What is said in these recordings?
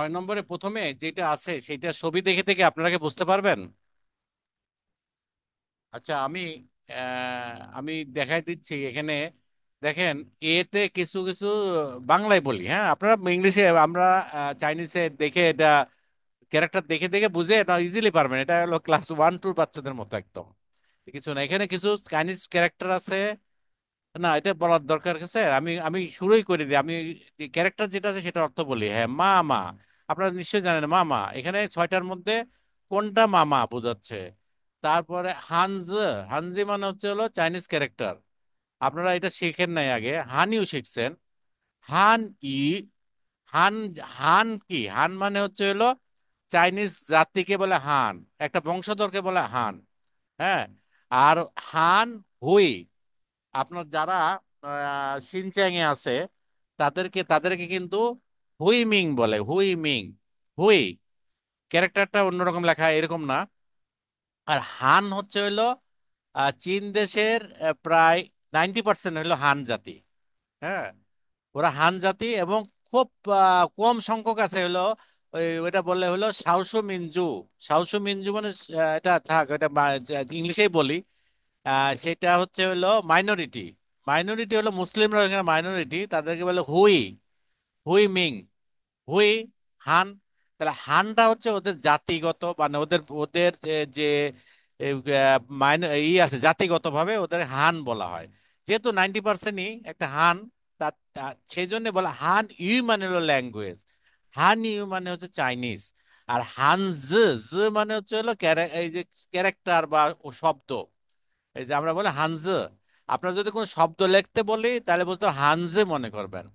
6 নম্বরে প্রথমে যেটা আছে সেটা ছবি দেখে থেকে আপনারা কি বুঝতে পারবেন? আচ্ছা, আমি দেখাই দিচ্ছি এখানে। দেখেন, এতে কিছু কিছু বাংলায় বলি, হ্যাঁ, আপনারা ইংলিশে, আমরা চাইনিজে দেখে এটা ক্যারেক্টার দেখে দেখে বুঝে এটা ইজিলি পারবেন। এটা হলো ক্লাস 1-2 বাচ্চাদের মতো একদম। কিছু না, এখানে কিছু চাইনিজ ক্যারেক্টার আছে। না, এটা বলার দরকার আছে? আমি আমি শুরুই করে দিই। আমি ক্যারেক্টার যেটা আছে সেটা অর্থ বলি। হ্যাঁ, মামা। আপনারা নিশ্চয়ই জানেন মামা এখানে 6টার মধ্যে কোনটা মামা বোঝাচ্ছে। তারপরে হানজ। হানজি মানে হচ্ছে হলো চাইনিজ ক্যারেক্টার। আপনারা এটা শিখেন নাই আগে, হানিও শিখছেন। হান ই। হান। হান কি? হান মানে হচ্ছে হলো চাইনিজ জাতিকে বলে হান, একটা বংশধরকে বলে হান। হ্যাঁ। আর হান হুই, আপনার যারা সিনচ্যাং এ আছে তাদেরকে কিন্তু হুই মিং বলে, হুই মিং। হুই ক্যারেক্টারটা অন্যরকম লেখা, এরকম না। আর হান হচ্ছে হইলো চীন দেশের প্রায় 90% হইলো হান জাতি। হ্যাঁ, ওরা হান জাতি, এবং খুব কম সংখ্যক আছে হলো ওইটা বললে হলো সাউসু মিনজু। সাউসু মিনজু মানে এটা থাক, এটা ইংলিশেই বলি। সেটা হচ্ছে হলো মাইনরিটি। মাইনরিটি হলো মুসলিমরা এখানে মাইনরিটি, তাদেরকে বলে হুই। হুই মিং। হুই। হান। তাহলে হানটা হচ্ছে ওদের জাতিগত, মানে ওদের ওদের যে আছে, জাতিগত ভাবে ওদের হান বলা হয়। যেহেতু 90%ই একটা হান, সেই জন্য বলা হান ইউ মানে হলো ল্যাঙ্গুয়েজ। হান ইউ মানে হচ্ছে চাইনিজ। আর হান জ, জ মানে হচ্ছে হলো এই যে ক্যারেক্টার বা শব্দ। এই যে আমরা বলি হানজে, আপনার যদি কোনো শব্দ লিখতে বলি তাহলে বলতে হানজে মনে করবেন।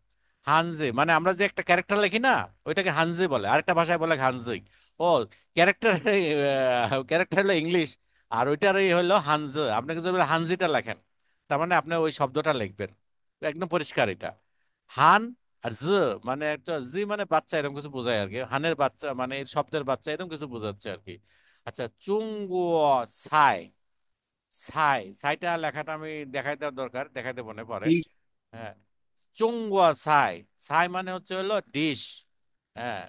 হানজে মানে আমরা যে একটা ক্যারেক্টার লিখি না, ওইটাকে হানজে বলে, আরেকটা ভাষায় বলে হানজে। ও, ক্যারেক্টার ক্যারেক্টার হলো ইংলিশ, আর ওইটারই হলো হানজে। আপনাকে যদি বলে হানজিটা লেখেন, তার মানে আপনি ওই শব্দটা লিখবেন। একদম পরিষ্কার এটা। হান আর জ, মানে একটা জি মানে বাচ্চা, এরকম কিছু বোঝায় আর কি। হানের বাচ্চা মানে এই শব্দের বাচ্চা, এরকম কিছু বোঝাচ্ছে আর কি। আচ্ছা, চুঙ্গো ছাই। ছাই, ছাইটা লেখাটা আমি দেখাই দেওয়ার দরকার, দেখাইতে মনে পড়ে। ঠিক। হ্যাঁ, চুঙ্গুয়া ছাই। ছাই মানে হচ্ছে হলো ডিশ। হ্যাঁ,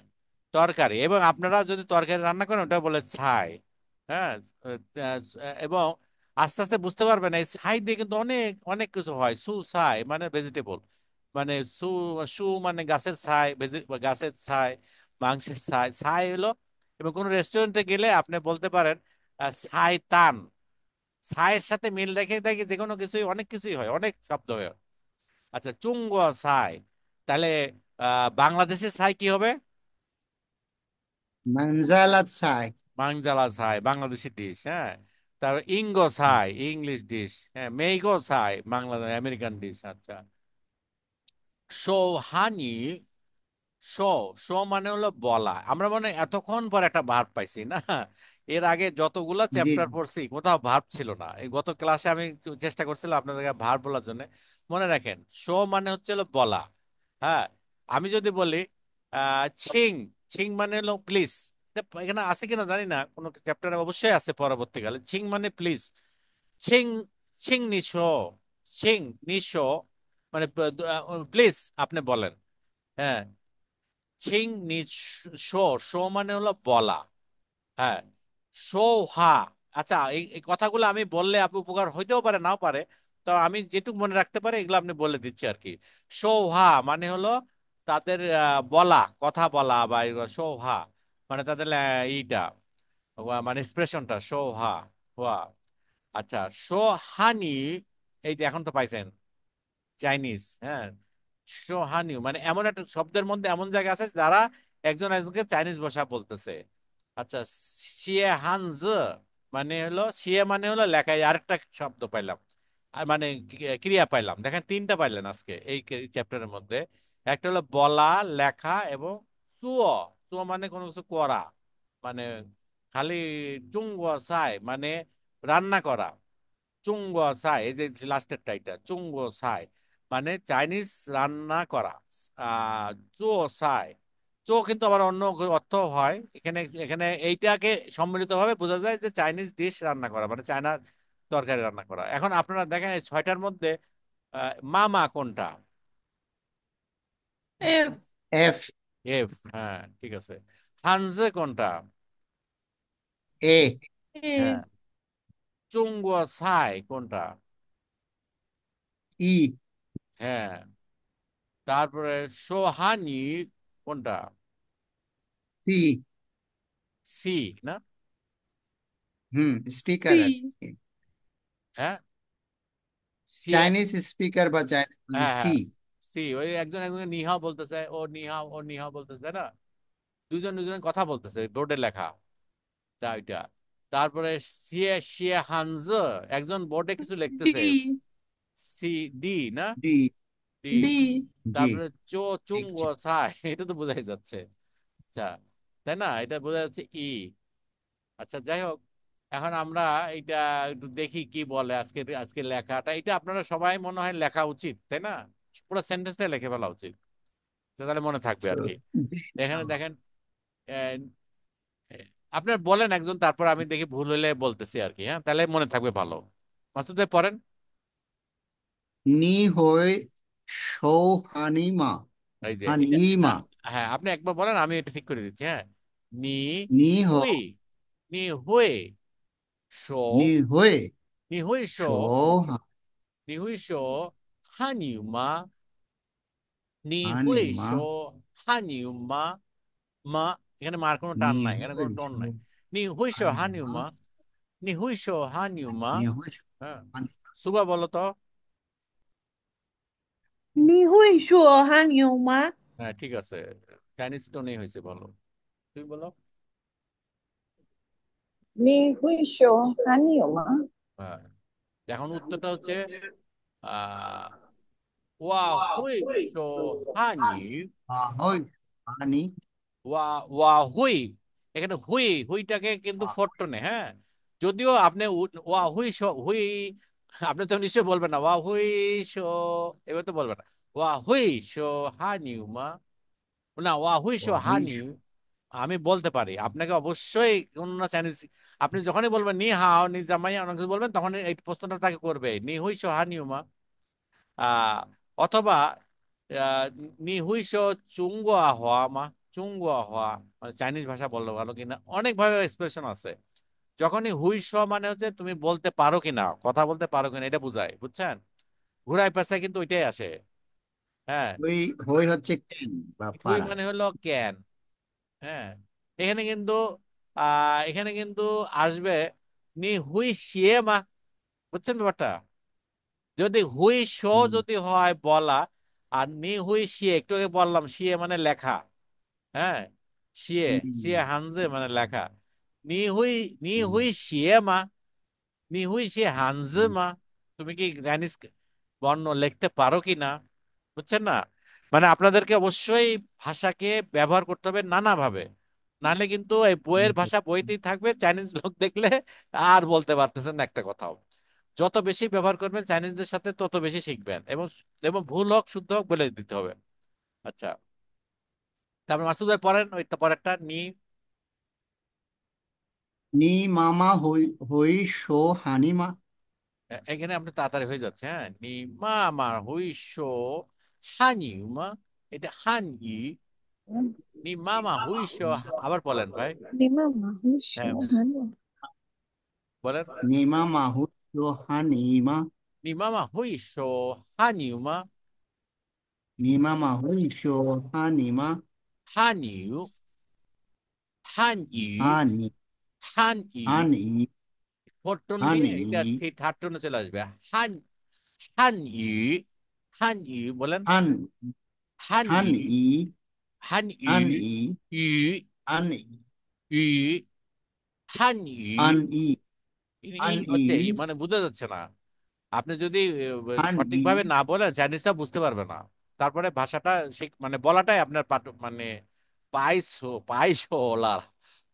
তরকারি। এবং আপনারা যদি তরকারি রান্না করেন ওটা বলে ছাই। হ্যাঁ। এবং আস্তে আস্তে বুঝতে পারবেন এই ছাই দিয়ে কিন্তু অনেক অনেক কিছু হয়। সু ছাই মানে ভেজিটেবল, মানে সু, সু মানে গাছের ছাই, গাছের ছাই, মাংসের ছাই। ছাই হলো, এবং কোন রেস্টুরেন্টে গেলে আপনি বলতে পারেন ছাই তান। ছায়ের সাথে মিল রেখে দেখি যে কোনো কিছুই, অনেক কিছুই হয়, অনেক শব্দ হয়। আচ্ছা, চুঙ্গ ছাই। তাহলে বাংলাদেশের ছাই কি হবে? মানজালা চাই। মাংজালা ছাই বাংলাদেশি ডিশ। হ্যাঁ। তারপর ইঙ্গো ছাই ইংলিশ ডিশ। হ্যাঁ, মেইগো ছাই বাংলাদেশ আমেরিকান ডিশ। আচ্ছা, শো হানি। শো। শো মানে হলো বলা। আমরা মানে এতক্ষণ পর একটা ভার্ব পাইছি না? এর আগে যতগুলা জি। চ্যাপ্টার পড়ছি কোথাও ভার্ব ছিল না। এই গত ক্লাসে আমি একটু চেষ্টা করছিলাম আপনাদেরকে ভার্ব বলার জন্য। মনে রাখেন, শো মানে হচ্ছে হলো বলা। হ্যাঁ। আমি যদি বলি ছিং। ছিং মানে হলো প্লিজ। এখানে আছে কিনা জানি না, কোনো চ্যাপ্টারে অবশ্যই আছে পরবর্তীকালে। ছিং মানে প্লিজ। ছিং। ছিং নিশো। ছিং নিশো মানে প্লিজ আপনি বলেন। হ্যাঁ। ছিং নি শো। শো মানে হলো বলা। হ্যাঁ। শো হা। আচ্ছা, এই কথাগুলো আমি বললে আপনি উপকার হইতেও পারে, নাও পারে। তো আমি যেটুকু মনে রাখতে পারি এগুলো আপনি বলে দিচ্ছি আর কি। শো হা মানে হলো তাদের বলা, কথা বলা, বা শো হা মানে তাদের এইটা মানে এক্সপ্রেশনটা শো হা হওয়া। আচ্ছা, শো হানি। এই যে এখন তো পাইছেন চাইনিজ। হ্যাঁ, সোহানিউ মানে এমন একটা শব্দের মধ্যে এমন জায়গা আছে যারা একজন একজনকে চাইনিজ ভাষা বলতেছে। আচ্ছা, শিয়ে হানজ মানে হলো, শিয়ে মানে হলো লেখায় আরেকটা শব্দ পাইলাম, আর মানে ক্রিয়া পাইলাম। দেখেন, 3টা পাইলেন আজকে এই চ্যাপ্টারের মধ্যে। একটা হলো বলা, লেখা, এবং চুয়। চুয় মানে কোনো কিছু করা, মানে খালি। চুঙ্গ সাই মানে রান্না করা। চুঙ্গ সাই, এই যে লাস্টের টাইটা চুঙ্গ সাই মানে চাইনিজ রান্না করা। আহ চো সাই। চো কিন্তু আবার অন্য অর্থ হয় এখানে। এখানে এইটাকে সম্মিলিত ভাবে বোঝা যায় যে চাইনিজ ডিশ রান্না করা, মানে চায়না তরকারি রান্না করা। এখন আপনারা দেখেন এই 6টার মধ্যে মামা কোনটা? F. এফ। এফ, হ্যাঁ ঠিক আছে। হানজে কোনটা? এ। হ্যাঁ। চুঙ্গুয়া ছাই কোনটা? ই। হ্যাঁ। তারপরে সোহানি কোনটা? সি। সি না? হুম, স্পিকার সি। আর কি। হ্যাঁ সি। চাইনিজ স্পিকার বা চাইনিজ মানে হ্যাঁ সি। হ্যাঁ সি, ওই একজন একজন নিহাও বলতেছে, ও নিহাও, ও নিহাও বলতেছে না, দুজন দুজনের কথা বলতেছে বোর্ডে লেখা, তা ওইটা। তারপরে সিয়ে শিয়ে হানজ, একজন বোর্ডে কিছু লিখতেছে, ডি। সি, ডি না? ডি। ডি। ডি। জি। তারপরে চো চুং ঠিক ও ঠিক। ছাই, এটা তো বোঝাই যাচ্ছে। আচ্ছা, তাই না, এটা বোঝা যাচ্ছে ই। আচ্ছা যাই হোক, এখন আমরা এটা একটু দেখি কি বলে আজকে, আজকে লেখাটা এটা আপনারা সবাই মনে হয় লেখা উচিত, তাই না? পুরো সেন্টেন্সটা লিখে ফেলা উচিত, তাহলে মনে থাকবে আর কি। জি, এখানে দেখেন, আহ, আপনার বলেন একজন, তারপর আমি দেখি ভুল হলে বলতেছি আর কি, হ্যাঁ তাহলে মনে থাকবে ভালো। মাসুদ ভাই পড়েন। নি হয়ে সৌহানিমা। এই যে এটা, হানিমা। হ্যাঁ আপনি একবার বলেন, আমি এটা ঠিক করে দিচ্ছি, হ্যাঁ। নি নি হ। হুই, নি হুই শো, নি হয়ে নি হুই শো, নি হুই শো হানিউ মা, নি হুই সৌহানিমা। শো হানিউ মা, মা, এখানে মার কোনো নি টান নাই, এখানে হয়ে কোনো টোন নাই। নি হুই শো হানিউ সৌহানিমা। মা, নি হুই শো হানিউ মা। নি হয়ে হ্যাঁ, সৌহানিমা। সুবা বলো তো। 你会说韩语吗？হ্যাঁ ঠিক আছে, চাইনিজ টোনেই হয়েছে, বলো, তুমি বলো। 你会说韩语吗？হ্যাঁ, এখন উত্তরটা হচ্ছে আহ ওয়া হুই শো হানি, ওই হানি। ওয়া ওয়া হুই, এখানে হুই, হুইটাকে কিন্তু ফোর টোনে, হ্যাঁ। যদিও আপনি ওয়া হুই শো হুই, আপনি তো নিশ্চয়ই বলবেন না ওয়া হুই শো, এবার তো বলবেন না ওয়া হুই শো হানিউ মা, না ওয়া হুই শো ওই হানিউ। আমি বলতে পারি, আপনাকে অবশ্যই কোন না চাইনিজ, আপনি যখনই বলবেন নি হাও নি জামাই অনেক কিছু বলবেন, তখন এই প্রশ্নটা তাকে করবে, নি হুই শো হানিউ মা। আহ অথবা আহ, নি হুইশো চুঙ্গুয়া হওয়া মা, চুঙ্গুয়া হওয়া, মানে চাইনিজ ভাষা বললো ভালো কিনা, অনেক ভাবে এক্সপ্রেশন আছে। যখনই হুইশ মানে হচ্ছে তুমি বলতে পারো কিনা, কথা বলতে পারো কিনা, এটা বুঝায়, বুঝছেন? ঘুরায় পেঁচায় কিন্তু ওইটাই আসে। হ্যাঁ, ওই হই হচ্ছে কেন বা হুই পারা। মানে হলো ক্যান। হ্যাঁ, এখানে কিন্তু এখানে কিন্তু আসবে নি হুই শিয়ে মা, বুঝছেন ব্যাপারটা? যদি হুই শো হুম, যদি হয় বলা, আর নি হুই শিয়ে, একটু আগে বললাম শিয়ে মানে লেখা, হ্যাঁ, শিয়ে, হুম, শিয়ে হানজে মানে লেখা। নি হুই, নি হুম, হুই শিয়ে মা, নি হুই শিয়ে হানজে হুম, মা, তুমি কি জানিস বর্ণ লিখতে পারো কি না? বুঝছেন না? মানে আপনাদেরকে অবশ্যই ভাষাকে ব্যবহার করতে হবে নানাভাবে, নাহলে কিন্তু এই বইয়ের ভাষা বইতেই থাকবে, চাইনিজ লোক দেখলে আর বলতে পারতেছেন না একটা কথাও। যত বেশি ব্যবহার করবেন চাইনিজদের সাথে, তত বেশি শিখবেন, এবং এবং ভুল হোক শুদ্ধ হোক বলে দিতে হবে। আচ্ছা, তারপর মাসুদ ভাই পড়েন ওই তো পরেরটা নি। নি মামা হই হই শো হানিমা। এখানে আপনি তাড়াতাড়ি হয়ে যাচ্ছে, হ্যাঁ, নি মা মা হুইশো হানিউ মা, এটা হান ই, নি মা মা হুইশো, আবার বলেন ভাই। 你妈妈会说 হ্যাঁ 韩语？বলেন। নি মামা হই শো হানিমা। নি মা মা হুইশো হানিউ মা, নি মামা হই শো হানিমা। হানিউ, হান ই, হানি। হান ই, হানি। ফোর টোন দিয়ে হানি। এটা ঠিক থার্ড টোনে চলে আসবে। হান, হান ই, হান ই বলেন। হান। হান হান ই, ই। হান ই, হান ই। ই, হান ই। ই, হান ই, হান ই। ই হান ই। হচ্ছে ই, মানে বোঝা যাচ্ছে না। আপনি যদি হান ই। সঠিকভাবে না বলেন চাইনিজটা বুঝতে পারবে না। তারপরে ভাষাটা মানে বলাটাই আপনার মানে পাইশো, পাইশোলা,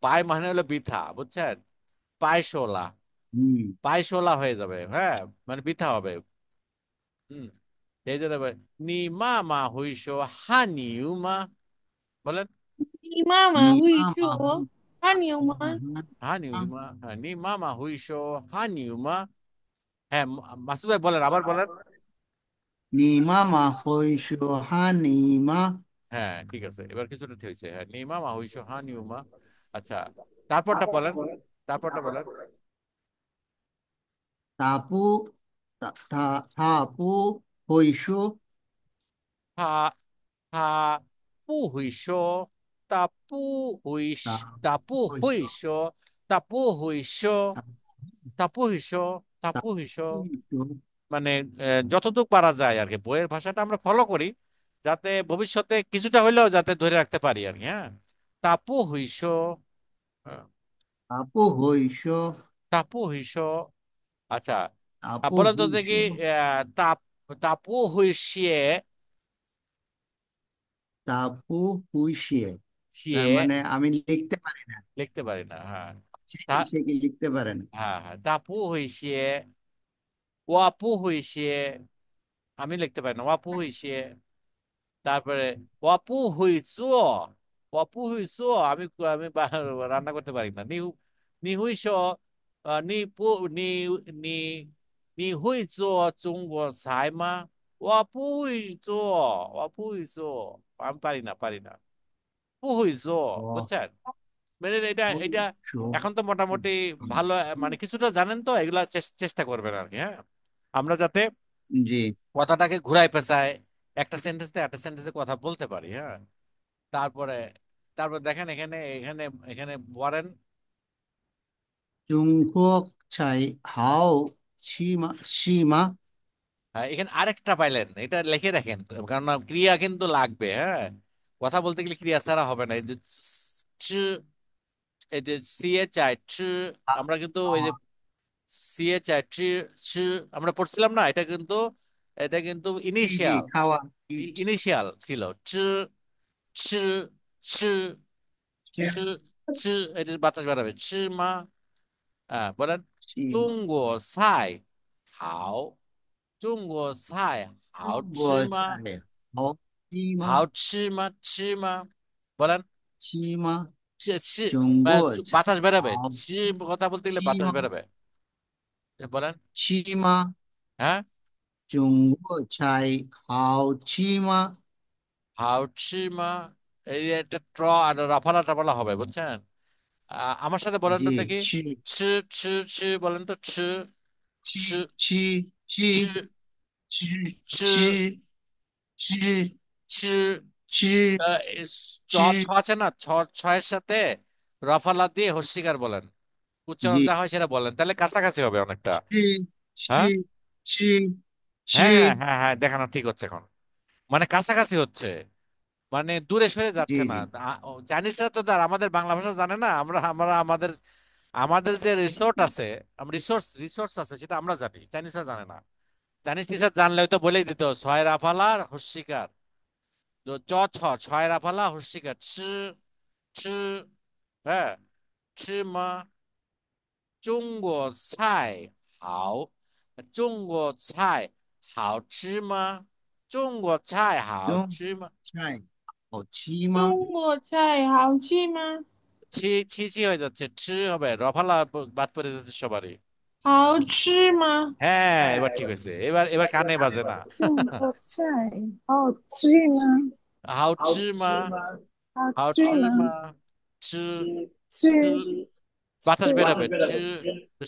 পাই মানে হলো বৃথা, বুঝছেন? পাইশোলা, হুম। পাইশোলা হয়ে যাবে, হ্যাঁ, মানে বৃথা হবে। হুম, এই জন্য নি মা মা হুইশো হানিউ মা, বলেন। 你妈你妈会妈妈会说韩语吗？হানিউ 啊？মা, হ্যাঁ, নি মা মা হুইশো হানিউ মা। হ্যাঁ, মাসুদ ভাই বলেন, আবার বলেন।你妈妈会说哈尼吗？ হ্যাঁ ঠিক আছে, এবার কিছুটা ঠিক হয়েছে। হ্যাঁ, নিমা মা হইছো হা নিউমা। আচ্ছা, তারপরটা বলেন, তারপরটা বলেন। তাপু তাপু হইসো他他不会说，他不会说，他不会হইসো说，他不会说，他不会说，他不会说। হইসো মানে যতটুকু পারা যায় আর কি, বইয়ের ভাষাটা আমরা ফলো করি যাতে ভবিষ্যতে কিছুটা হইলেও যাতে ধরে রাখতে পারি আর কি। হ্যাঁ, তাপু হইসো, তাপু হইসো তাপু হইসো। আচ্ছা, তাপু বলেন তো দেখি, হইসো তাপ তাপু হইসিয়ে, তাপু হুইসিয়ে। তার ছিয়ে মানে আমি লিখতে পারি না, লিখতে পারি না। হ্যাঁ, সে কি লিখতে পারে না। হ্যাঁ হ্যাঁ, তা পু হইছে, ওয়া পু হইছে, আমি লিখতে পারি না, ওয়া পু হইছে। তারপরে ওয়া পু হইছো, ওয়া পু হইছো, আমি আমি রান্না করতে পারি না। নি নি হইছো, নি পু নি নি নি হইছো জুঙ্গো সাই মা, ওয়া পু হইছো, ওয়া পু হইছো, আমি পারি না, পারি না। পু হইছো, ও বুঝছেন? মানে এটা এটা হইসো এখন তো মোটামুটি ভালো, মানে কিছুটা জানেন তো, এগুলা চেষ্টা করবেন আর কি। হ্যাঁ, আমরা যাতে জি। কথাটাকে ঘুরায় পেঁচায় একটা সেন্টেন্স থেকে একটা সেন্টেন্সে কথা বলতে পারি। হ্যাঁ, তারপরে তারপর দেখেন এখানে এখানে এখানে বলেন। জুংকুক চাই হাও সীমা হ্যাঁ, এখানে আরেকটা পাইলেন, এটা লিখে রাখেন, কারণ ক্রিয়া কিন্তু লাগবে। হ্যাঁ, কথা বলতে গেলে ক্রিয়া ছাড়া হবে না। এই যে চ, এই যে সিএচআই চ, আমরা কিন্তু ওই যে সিএচআই চ চ আমরা পড়ছিলাম না, এটা কিন্তু জি জি ইনিশিয়াল, খাওয়া ইট ইনিশিয়াল ছিল। চ চ চ চ চ, এটা বাতাস বেরাবে চ মা। হ্যাঁ, বলেন। 中国菜好，中国菜好吃吗？ হাও সীমা 好吃吗？吃吗？বলেন। সীমা 吃 জুঙ্গুক বাতাস বেরোবে, হাও কথা বলতে গেলে বাতাস সীমা বেরোবে। বলেন। সীমা হ্যাঁ, 中国菜好吃吗 হাউচিমা, এই একটা আর রাফালা টাফালা হবে, বুঝছেন? আমার সাথে বলেন জি তো দেখি। 吃 ছি ছি ছি বলেন তো, ছি 吃 ছি 吃 ছি 吃吃 ছি 吃吃 ছি। 吃 ছ ছ 吃 আছে না, ছয়ের সাথে রফালা দিয়ে হস্যিকার বলেন, উচ্চারণ জি যা হয় সেটা বলেন, তাহলে কাছাকাছি হবে অনেকটা। 吃 হ্যাঁ 吃吃 হ্যাঁ 吃 হ্যাঁ হ্যাঁ, দেখানো ঠিক হচ্ছে এখন, মানে কাছাকাছি হচ্ছে, মানে দূরে সরে জি যাচ্ছে না। জি চাইনিজরা তো আর আমাদের বাংলা ভাষা জানে না, আমরা আমরা আমাদের আমাদের যে রিসোর্ট আছে, রিসোর্স আছে সেটা আমরা জানি, চাইনিজরা জানে না। চাইনিজ টিচার জানলে তো বলেই দিত ছয় রাফালার হস্যিকার, তো ছয় রাফালা হস্যিকার ছি ছি। হ্যাঁ, ছি মা, 中国菜好，中国菜好吃吗？中国菜好吃吗？ 中菜好吃吗中国菜好吃吗？ছি হয়ে যাচ্ছে, ছি হবে, রফালা বাদ পড়ে যাচ্ছে সবারই। 好吃吗？হ্যাঁ, এবার ঠিক হয়েছে, এবার এবার কানে বাজে না। 中国菜好吃吗？হাউচিমা, 好吃吗？হাউচিমা, ছি ছি, 吃 বাতাস বের হবে ছি,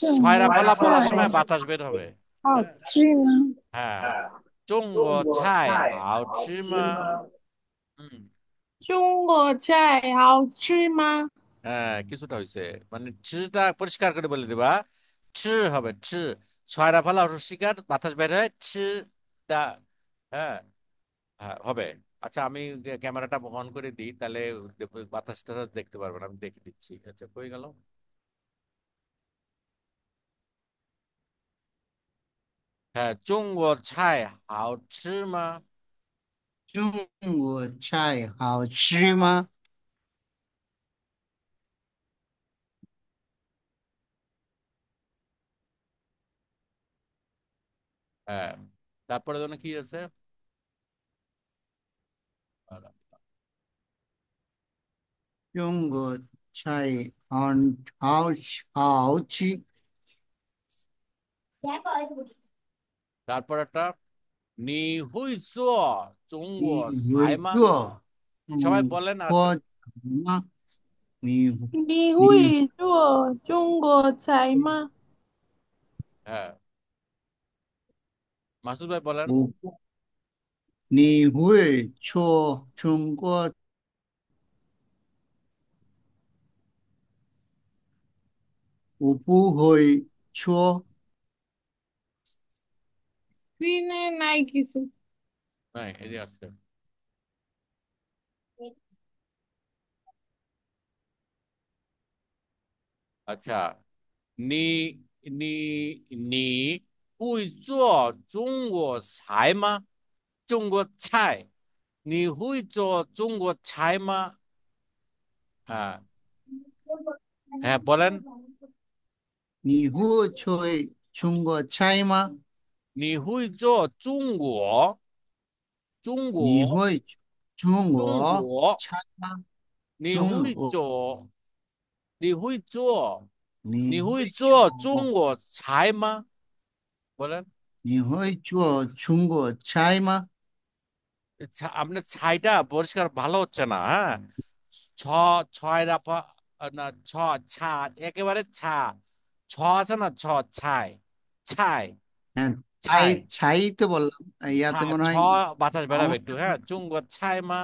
中 ছয়রা 国 ফালা বলার সময় 菜 বাতাস বের হবে। 好 হ্যাঁ 吃吗？ হ্যাঁ, 中国菜好吃吗？হুম, 中国菜好吃吗？হ্যাঁ কিছুটা হয়েছে, মানে ছিটা পরিষ্কার করে বলে দিবা, ছি হবে ছি, ছয়রা ফালা রসিকার বাতাস বের হয় ছি, তা। হ্যাঁ হ্যাঁ হবে। আচ্ছা, আমি ক্যামেরাটা অন করে দিই, তাহলে বাতাস টাতাস দেখতে পারবেন, আমি দেখে দিচ্ছি। আচ্ছা, কই গেল? হ্যাঁ, 中国菜好吃吗？中国菜好吃吗হ্যাঁ, তারপরে জন্য কি আছে? 中国菜好好吃তারপর একটা,你会做中你国菜会吗？做 সবাই বলেন আস্তে।喝茶吗？你你你会做中国菜吗？হ্যাঁ, মাসুদ ভাই বলেন।我你会做中国我不会做স্ক্রিনে নাই কিছু। হ্যাঁ, এই যে আসছে। আচ্ছা, 你会做中国菜吗？中国菜，你会做中国菜吗？হ্যাঁ হ্যাঁ বলেন।你会做中国菜吗？你会做中国你会中中国国，菜吗？你会中国做你会做你会你会做做中国菜吗？বলেন। 你会做中国菜吗？আপনার ছাইটা পরিষ্কার ভালো হচ্ছে না, হ্যাঁ। ছ ছয় রাফা, না, ছ, ছা, একেবারে ছা, ছ আছে না, ছাই, ছাই, হ্যাঁ ছাই ছাই, ছাই তো বললাম ইয়াতে মনে ছ হয় বাতাস বেরাবে একটু, সমস্যা হ্যাঁ। চুঙ্গ ছাই মা,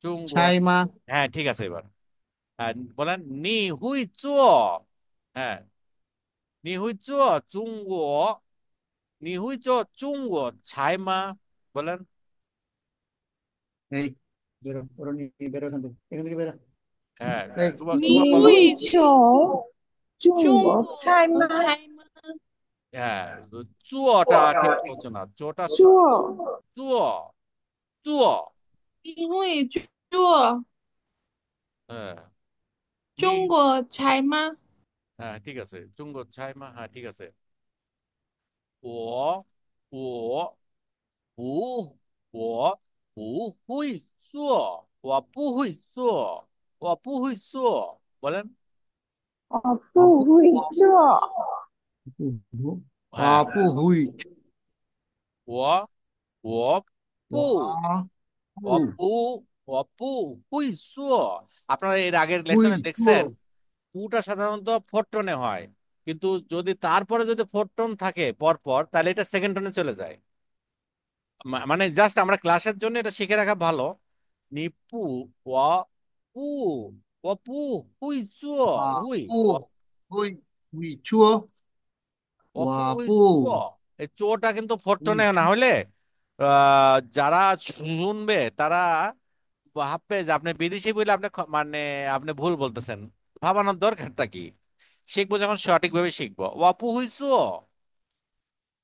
চুঙ্গ। ছাই মা হ্যাঁ, ঠিক আছে এবার। বলেন, নি হুই চো, হ্যাঁ, নি হুই চো চুঙ্গ, নি হুই চো চুঙ্গ ছাই মা, বলেন। এই বেরো বেরো বেরো এখান থেকে বেরো হ্যাঁ, এই সুমা সুমা 你 বলো। 会 你做中中国菜吗？国菜吗？হ্যাঁ, চুয়োটা ঠিক হচ্ছে না, চোটা 做চুয়ো, চুয়ো, 你会做 হ্যাঁ, নি, 中国菜吗？হ্যাঁ ঠিক আছে, চুঙ্গ ছাই মা, হ্যাঁ ঠিক আছে। 我不会做，বলেন। 我不会做，হ্যাঁ, 我不会我我不我我不不我不会做। আপনারা এর আগের লেসনে 会 দেখছেন 做 পুটা সাধারণত ফোর টোনে হয়, কিন্তু যদি তারপরে যদি ফোর টোন থাকে পর পর, তাহলে এটা সেকেন্ড টোনে চলে যায়। মানে জাস্ট আমরা ক্লাসের জন্য এটা শিখে রাখা ভালো। 你不我不会做我会我不会做我不我会不 做, এই চোটা কিন্তু ফোর টোনে会না হলে যারা শুনবে তারা ভাববে যে আপনি বিদেশি বলে আপনি মানে আপনি ভুল বলতেছেন। ভাবানোর দরকারটা কি? শিখবো যখন সঠিকভাবে শিখবো। অপু হইছো,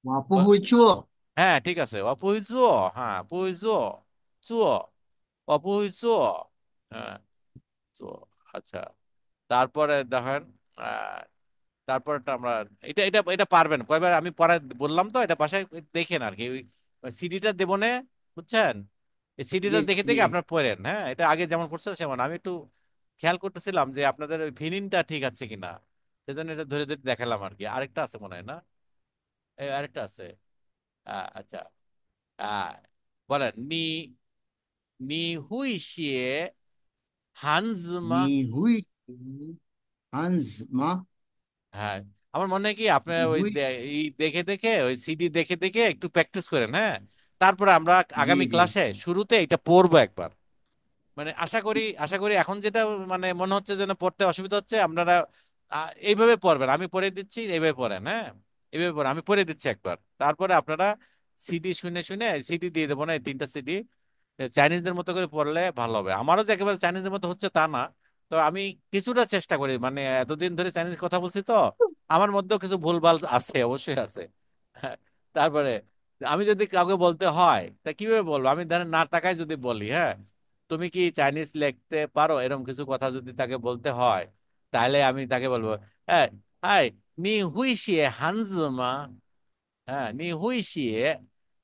我不会做 হ্যাঁ ঠিক আছে, অপু হইছো, হ্যাঁ, অপু হইছো, চুয়ো, অপু হইছো, হ্যাঁ, চুয়ো। আচ্ছা, তারপরে দেখেন, আহ তারপরটা আমরা, এটা এটা এটা পারবেন কয়বার আমি পড়ায় বললাম তো, এটা বাসায় দেখেন আর কি, ওই সিডিটা দেবো না, বুঝছেন? এই সিডিটা ইয়ে দেখে দেখে ইয়ে আপনার পড়েন, হ্যাঁ। এটা আগে যেমন পড়ছিল সেমন, আমি একটু খেয়াল করতেছিলাম যে আপনাদের ওই ভিনিনটা ঠিক আছে কিনা, সেজন্য এটা ধরে ধরে দেখালাম আর কি। আরেকটা আছে মনে হয় না, এই আরেকটা আছে। আচ্ছা, আহ, বলেন, নি হুই শিয়ে হানজমা। 你会汉字吗？হ্যাঁ, আমার মনে হয় কি আপনি 你 ওই 会 এই দেখে দেখে, ওই সিডি দেখে দেখে একটু প্র্যাকটিস করেন, হ্যাঁ। তারপরে আমরা 耶 আগামী 耶 ক্লাসে শুরুতে এটা পড়বো একবার। মানে আশা করি এখন যেটা মানে মনে হচ্ছে যেন পড়তে অসুবিধা হচ্ছে, আপনারা এইভাবে পড়বেন। আমি পড়ে দিচ্ছি, এইভাবে পড়েন, হ্যাঁ। এইভাবে পড়েন, আমি পড়ে দিচ্ছি একবার, তারপরে আপনারা সিডি শুনে শুনে, সিডি দিয়ে দেবো না, এই তিনটা সিডি চাইনিজদের মতো করে পড়লে ভালো হবে। আমারও যে একেবারে চাইনিজের মতো হচ্ছে তা না, তো আমি কিছুটা চেষ্টা করি, মানে এতদিন ধরে চাইনিজ কথা বলছি তো, আমার মধ্যেও কিছু ভুলভাল আছে, অবশ্যই আছে। হ্যাঁ, তারপরে আমি যদি কাউকে বলতে হয় তা কিভাবে বলবো, আমি ধরেন না তাকায় যদি বলি, হ্যাঁ, তুমি কি চাইনিজ লিখতে পারো, এরকম কিছু কথা যদি তাকে বলতে হয়, তাহলে আমি তাকে বলবো, হ্যাঁ, হাই, নি হুইশিয়ে হানজমা, হ্যাঁ, নি হুইশিয়ে।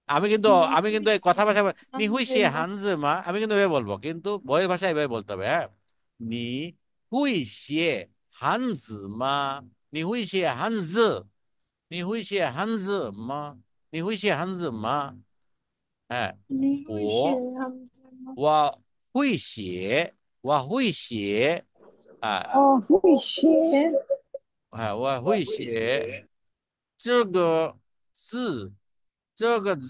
আমি কিন্তু 你 আমি কিন্তু 会 এই কথা ভাষা 做 নি 汉字 হুইশিয়ে 吗？হানজমা আমি কিন্তু এভাবে বলবো, কিন্তু বইয়ের ভাষায় এভাবে বলতে হবে, হ্যাঁ। নি হুইশিয়ে হানজমা, নি হুইশিয়ে হানজ, নি হুইশিয়ে হানজমা, নি হুইশিয়ে হানজমা, হ্যাঁ। 你会写 ও 汉字吗？我 হুই শিয়ে ওয়া হুই শিয়ে 我会写，我会写这个字，这个字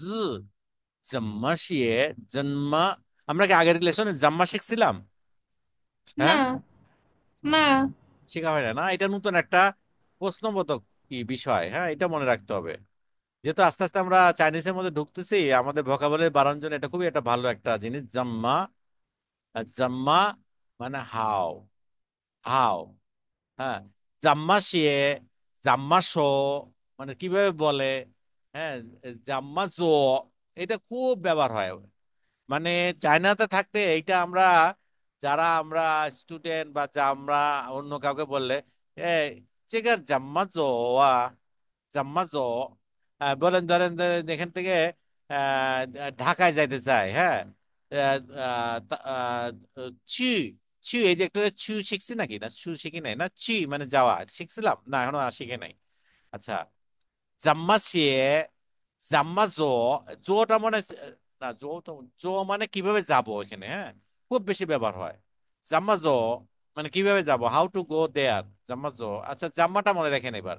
怎么写？আমরা কি আগের লেসনে জাম্মা শিখছিলাম? হ্যাঁ, না না শেখা হয় না না, এটা নতুন একটা প্রশ্নবোধক বিষয়। হ্যাঁ, এটা মনে রাখতে হবে। যেহেতু আস্তে আস্তে আমরা চাইনিজের মধ্যে ঢুকতেছি, আমাদের ভোকাবুলারি বাড়ানোর জন্য এটা খুবই একটা ভালো একটা জিনিস। জাম্মা, জাম্মা মানে হাও, হাও। হ্যাঁ, জাম্মা শিয়ে, জাম্মা শো মানে কিভাবে বলে। হ্যাঁ, জাম্মা জো এটা খুব ব্যবহার হয়। মানে চায়নাতে থাকতে এইটা আমরা, যারা আমরা স্টুডেন্ট বা যা আমরা অন্য কাউকে বললে, এ চেকার জাম্মা জো আ জাম্মা জো, বলেন ধরেন এখান থেকে ঢাকায় যাইতে চাই। হ্যাঁ, চি, চি এই যে একটু চু শিখছি নাকি, না চু শিখি নাই, না চি মানে যাওয়া শিখছিলাম না, এখনো শিখে নাই। আচ্ছা, জাম্মা শিয়ে, জাম্মা জো, জোটা মানে না, জো তো, জো মানে কিভাবে যাব এখানে। হ্যাঁ, খুব বেশি ব্যবহার হয়। জাম্মা জো মানে কিভাবে যাব, হাউ টু গো দেয়ার, জাম্মা জো। আচ্ছা, জাম্মাটা মনে রাখেন এবার।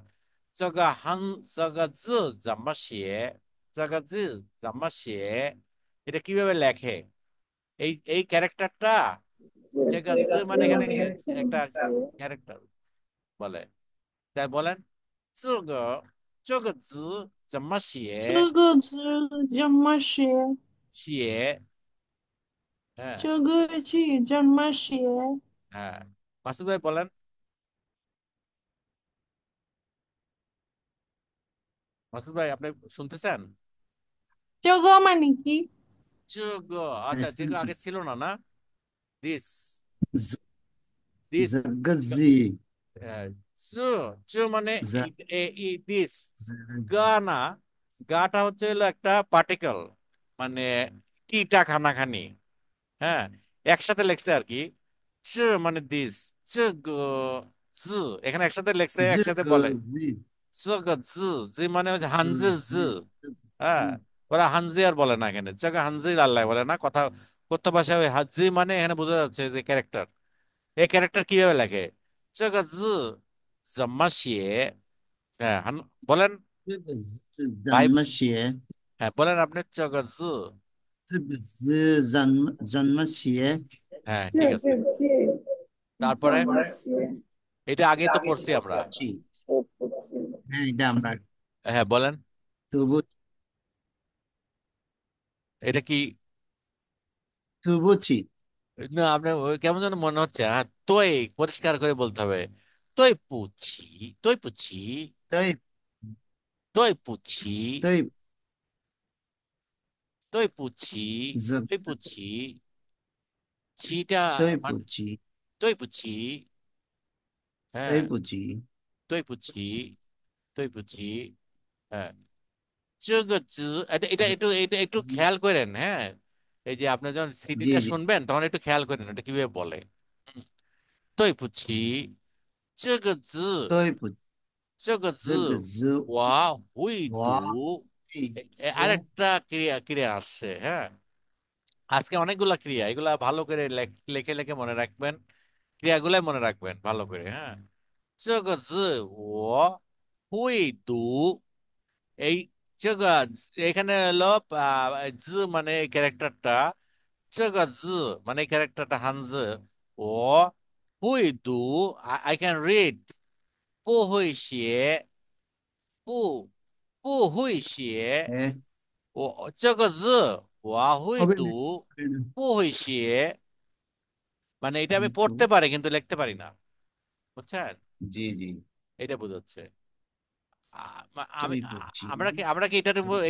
这个字怎么写？这个字怎么写？এটা কিভাবে লেখে? এই ক্যারেক্টারটা, 这个字মানে এখানে একটা 写，ক্যারেক্টার বলে। তাই বলেন, 这个字怎么写？这个字怎么写？写，হ্যাঁ, 这个字怎么写？হ্যাঁ। মাসুদ ভাই বলেন, মাসুদ ভাই আপনি শুনতেছেন? 这个嘛，你记，আচ্ছা, হ্যাঁ, যেগুলো শুনছি। আগে ছিল না, না দিস, জ- দিস, জাগজি, মানে জা- দিস, গা জাগজি। না, গাটা হচ্ছে হলো একটা পার্টিকেল, মানে টিটা খানাখানি। হ্যাঁ, একসাথে লেখছে আর কি। মানে দিস, জ, এখানে একসাথে লেখছে, একসাথে বলে জাগজি, 这个字মানে হচ্ছে হানজির জ। জাগজি, হ্যাঁ, ওরা হানজি আর বলে না এখানে, জায়গা হানজি আল্লাহ বলে না, কথা কথ্য ভাষায় ওই হাজি মানে এখানে বোঝা যাচ্ছে যে ক্যারেক্টার। এই ক্যারেক্টার কিভাবে লেখে? 这个字怎么写? হ্যাঁ, বলেন 这个字 ভাই, 怎么写？হ্যাঁ বলেন আপনি 这个字। 这个字怎么写？হ্যাঁ, ঠিক 这 আছে। 个字 তারপরে 怎么写？এটা আগে তো পড়ছি আমরা। জি, 我不知道。হ্যাঁ, এটা আমরা হ্যাঁ বলেন, তবু এটা কি? তবুচি, না, আপনার কেমন যেন মনে হচ্ছে। হ্যাঁ, তোই পরিষ্কার করে বলতে হবে। তোই পুছি, তোই পুছি, তাই তোই পুছি, তাই তোই পুছি, তোই জ- পুছি, ছিটা তাই মানে পুচি, তোই পুছি। তাই হ্যাঁ, পুচি। তোই পুছি, তোই পুছি। হ্যাঁ, 这个字, এটা এটা জ- একটু এটা একটু খেয়াল করেন। হ্যাঁ, এই যে আপনি যখন জি সিডিটা জি, শুনবেন তখন একটু খেয়াল করেন এটা কিভাবে বলে। হুম, 对不起，这个字，তাই পুচি। 这个字这个字我会我读।会读。আরেকটা ক্রিয়া ক্রিয়া আসছে। হ্যাঁ, আজকে অনেকগুলা ক্রিয়া, এগুলা ভালো করে লেখে লেখে মনে রাখবেন, ক্রিয়াগুলাই মনে রাখবেন ভালো করে। হ্যাঁ, 这个字我会读। এই 这个 এখানে হলো জি মানে ক্যারেক্টারটা, 这个字মানে ক্যারেক্টারটা হানজি। ও হুই দু, আই ক্যান রিড। 不会写，不会写，হ্যাঁ, 我这个字会 হবে না, 读，হবে না। 不会写 মানে এটা আমি কিন্তু পড়তে পারি কিন্তু লিখতে পারি না। বুঝছেন? জি জি, এটা বোঝাচ্ছে। আমি তাই পুচি। আমরা কি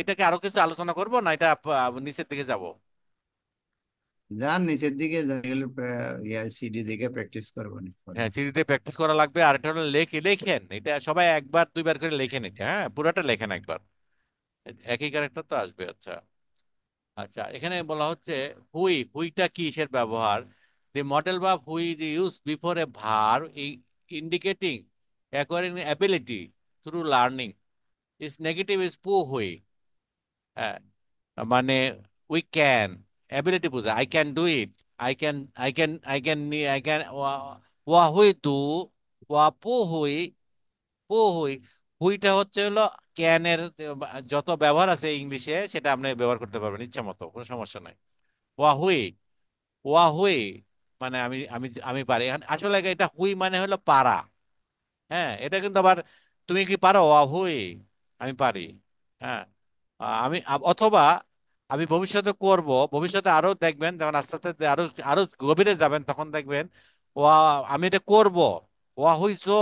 এটাকে আরো কিছু আলোচনা করব, না এটা নিচের দিকে যাব? যার নিচের দিকে গেলে সিডি দিকে প্র্যাকটিস করবো নি পরে। হ্যাঁ, সিডিতে প্র্যাকটিস করা লাগবে। আর এটা হলো লেখেন, এটা সবাই একবার দুইবার করে লেখেন এটা। হ্যাঁ, পুরোটা লেখেন একবার, একই ক্যারেক্টার তো আসবে। আচ্ছা, আচ্ছা, এখানে বলা হচ্ছে হুইটা কিসের ব্যবহার? The modal verb would is use before a verb indicating acquiring ability through learning. Is negative is পু হুই। হ্যাঁ, মানে উই ক্যান, অ্যাবিলিটি বোঝায়, I can do it, I can ওয়া হুই তু ওয়া পু হুই পু হুই। হুইটা হচ্ছে হলো ক্যানের যত ব্যবহার আছে ইংলিশে সেটা আপনি ব্যবহার করতে পারবেন ইচ্ছা মতো, কোনো সমস্যা নাই। ওয়া হুই, ওয়া হুই মানে আমি পারি। এখন আসলে এটা হুই মানে হলো পারা। হ্যাঁ, এটা কিন্তু আবার তুমি কি পারো ওয়া হুই? আমি পারি। হ্যাঁ, অথবা আমি ভবিষ্যতে করব, ভবিষ্যতে আরো দেখবেন যখন আস্তে আস্তে আরো আরো গভীরে যাবেন তখন দেখবেন ওয়া আমি এটা করব, ওয়া হুইছো,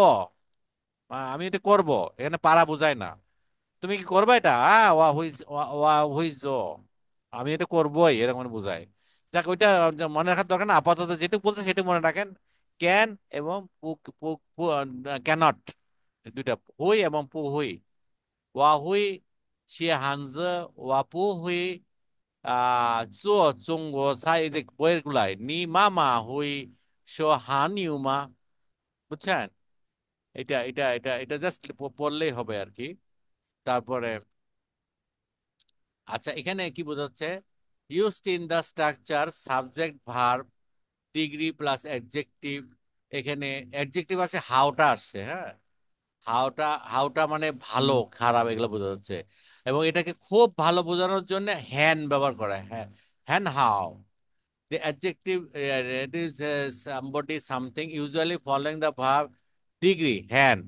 আমি এটা করব। এখানে পারা বোঝায় না। তুমি কি করবে এটা? ওয়া হুইজ, ওয়া হুইজো, আমি এটা করবোই, এরকম মানে বোঝায়। যাক ওইটা মনে রাখার দরকার না, আপাতত যেটুকু বলছে সেটুকু মনে রাখেন। ক্যান এবং ক্যানট, দুইটা, হুই এবং পু হুই। ওয়া হুই শিয়ে হানজে ওয়া পু হুই জো জঙ্গো সাই, এই যে বইয়ের গুলাই নি মা হুই শো হান ইউ মা, বুঝছেন? এটা জাস্ট পড়লেই হবে আর কি। তারপরে আচ্ছা, এখানে কি বোঝাচ্ছে? Used in the structure subject verb degree plus adjective. এখানে অ্যাডজেক্টিভ আছে, হাওটা আসছে। হ্যাঁ, হাওটা, হাওটা মানে ভালো খারাপ এগুলো বোঝা যাচ্ছে। এবং এটাকে খুব ভালো বোঝানোর জন্য হ্যান ব্যবহার করা হয়। হ্যাঁ, হ্যান হাও। The adjective it is somebody something usually following the verb degree হ্যান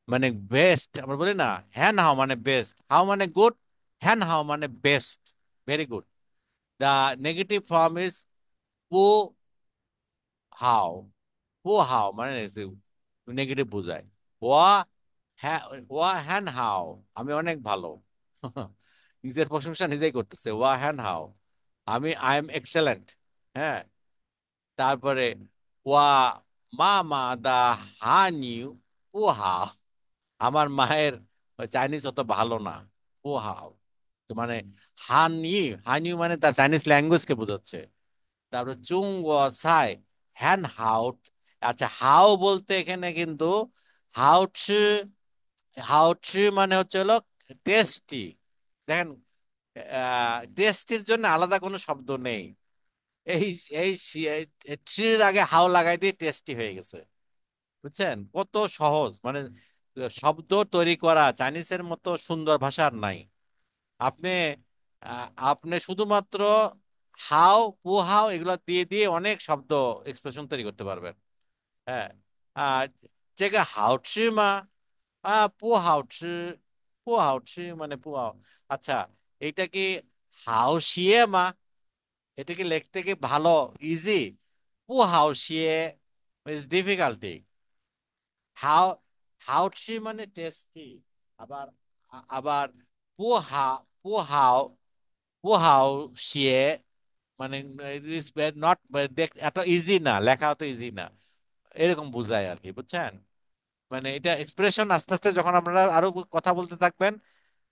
মানে বেস্ট, আমরা বলি না হ্যান হাও মানে বেস্ট, হাও মানে গুড, হ্যান হাও মানে best, very good. The negative form is পু হাও। পু হাও মানে নেগেটিভ বোঝায়। ওয়া হ্যাঁ, ওয়া হ্যান হাও, আমি অনেক ভালো। নিজের প্রশংসা নিজেই করতেছে, ওয়া হ্যান হাও, আই এম এক্সেলেন্ট। হ্যাঁ, তারপরে ওয়া মা দা হানিউ পুহাও, আমার মায়ের চাইনিজ অত ভালো না, পুহাও। তো মানে হানিউ, হানিউ মানে তার চাইনিজ ল্যাঙ্গুয়েজকে বোঝাচ্ছে। তারপরে চুং ও সাই হ্যান হাউট। আচ্ছা, হাউ বলতে এখানে কিন্তু হাউট, হাউট মানে হচ্ছে হলো টেস্টি। দেখেন, টেস্টির জন্য আলাদা কোনো শব্দ নেই। এই এই ট্রির আগে হাও লাগাই দিয়ে টেস্টি হয়ে গেছে। বুঝছেন কত সহজ? মানে শব্দ তৈরি করা চাইনিজের মতো সুন্দর ভাষা আর নাই। আপনি আপনি শুধুমাত্র হাও পু হাও এগুলো দিয়ে দিয়ে অনেক শব্দ এক্সপ্রেশন তৈরি করতে পারবেন। হ্যাঁ, আহ这个好吃吗？不好吃，不好吃মানে পু হাও। আচ্ছা, এইটা কি হাও শিয়ে মা? এটা কি লিখতে কি ভালো, ইজি? পু হাও শিয়ে ইজ ডিফিকাল্টি। হাউ, হাউটসি মানে টেস্টি। আবার আবার পোহা, পোহাও, পোহাও শিয়ে মানে ইজ নট, এত ইজি না, লেখা অত ইজি না, এরকম বোঝায় আর কি, বুঝছেন? মানে এটা এক্সপ্রেশন আস্তে আস্তে যখন আপনারা আরো কথা বলতে থাকবেন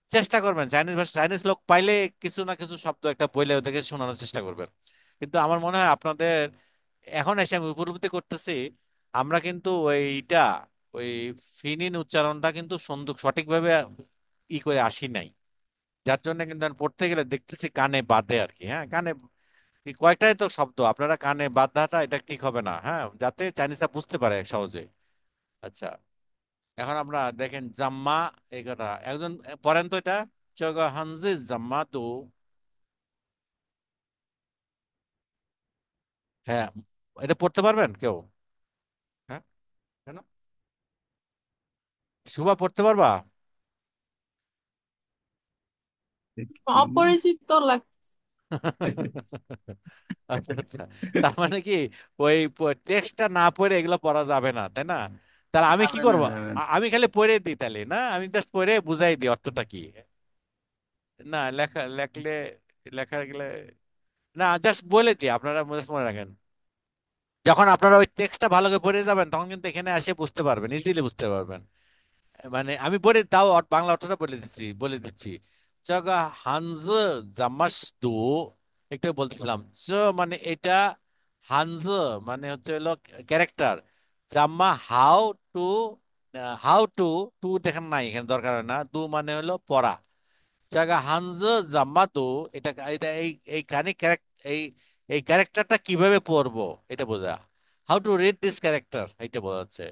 চেষ্টা করবেন চাইনিজ ভাষা, চাইনিজ লোক পাইলে কিছু না কিছু শব্দ একটা বইলে ওদেরকে শোনানোর চেষ্টা করবেন। কিন্তু আমার মনে হয় আপনাদের এখন এসে আমি উপলব্ধি করতেছি আমরা কিন্তু ওইটা, ওই ফিনিন উচ্চারণটা কিন্তু সুন্দর সঠিকভাবে করে আসি নাই। যার জন্য কিন্তু আমি পড়তে গেলে দেখতেছি কানে বাধে আর কি। হ্যাঁ, কানে কয়েকটাই তো শব্দ আপনারা কানে বাধাটা এটা ঠিক হবে না, হ্যাঁ, যাতে চাইনিজরা বুঝতে পারে সহজে। আচ্ছা, এখন আমরা দেখেন জাম্মা, এই কথা একজন পড়েন তো এটা, চগা হানজি জাম্মা তু। হ্যাঁ, এটা পড়তে পারবেন কেউ? হ্যাঁ, কেন? শুভা পড়তে পারবা? অপরিচিত লাগছে। আচ্ছা আচ্ছা, তার মানে কি ওই টেক্সটটা না পড়ে এগুলো পড়া যাবে না, তাই না? তাহলে আমি কি যাবে না, করব? যাবে না। আমি খালি পড়ে দিই তাহলে, না আমি জাস্ট পড়ে বুঝাই দিই অর্থটা কি। না লেখলে, লেখা গেলে না, জাস্ট বলে দিই, আপনারা just মনে রাখেন। যখন আপনারা ওই টেক্সটটা ভালো করে পড়ে যাবেন তখন কিন্তু এখানে এসে বুঝতে পারবেন, ইজিলি বুঝতে পারবেন। মানে আমি বলে তাও বাংলা অর্থটা বলে দিচ্ছি। জাগা হানজ জামাস দু, একটু বলতেছিলাম মানে এটা, হানজ মানে হচ্ছে হলো ক্যারেক্টার, জাম্মা how to, how to, to দেখেন নাই এখানে দরকার হয় না, দু মানে হলো পড়া। জাগা হানজ জাম্মা দু, এটা এটা এই এই কানে এই এই ক্যারেক্টারটা কিভাবে পড়বো এটা বোঝা, how to read this character এটা বোঝা যাচ্ছে।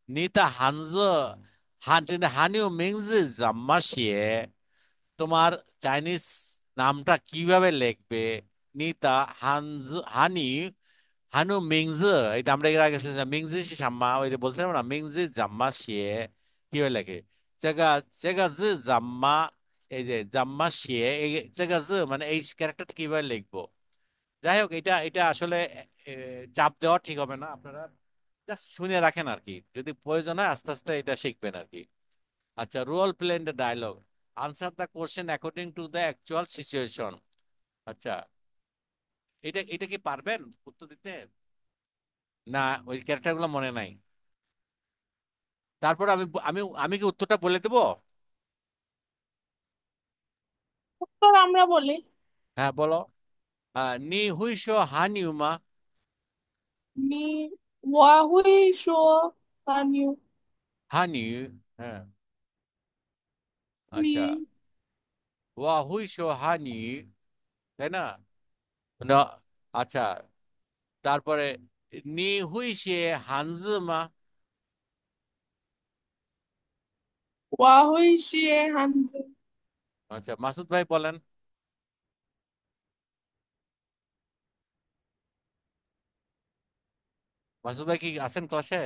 নিতা হানজ হানিও মিংজ জাম্মা শিয়ে, তোমার চাইনিজ নামটা কিভাবে লিখবে। নিতা হানজ হানি হানু মিংজ, এটা আমরা এর আগে শুনছিলাম মিংজি সাম্মা, ওই যে বলছিলাম না মিংজি জাম্মা শিয়ে কিভাবে লেখে। জায়গা জায়গা জি জাম্মা, এই যে জাম্মা শিয়ে এই জায়গা জি মানে এই ক্যারেক্টারটা কিভাবে লিখবো। যাই হোক, এটা এটা আসলে এ, চাপ দেওয়া ঠিক হবে না, আপনারা জাস্ট শুনে রাখেন আর কি, যদি প্রয়োজন হয় আস্তে আস্তে এটা শিখবেন আর কি। আচ্ছা, role play in the dialogue, answer the question according to the actual situation. আচ্ছা, এটা এটা কি পারবেন উত্তর দিতে, না ওই ক্যারেক্টার গুলো মনে নাই? তারপর আমি আমি আমি কি উত্তরটা বলে দেবো? উত্তর আমরা বলি। হ্যাঁ বলো। নি হুইশো হানিউমা। 你我会说啊你 হানিউ, হ্যাঁ। আচ্ছা, 你 ওয়া হুইশো হানি, তাই না? না, আচ্ছা, তারপরে নি হুইশে হানজুমা। 我会学汉字。আচ্ছা, মাসুদ ভাই বলেন। মাসুদ ভাই কি আছেন ক্লাসে?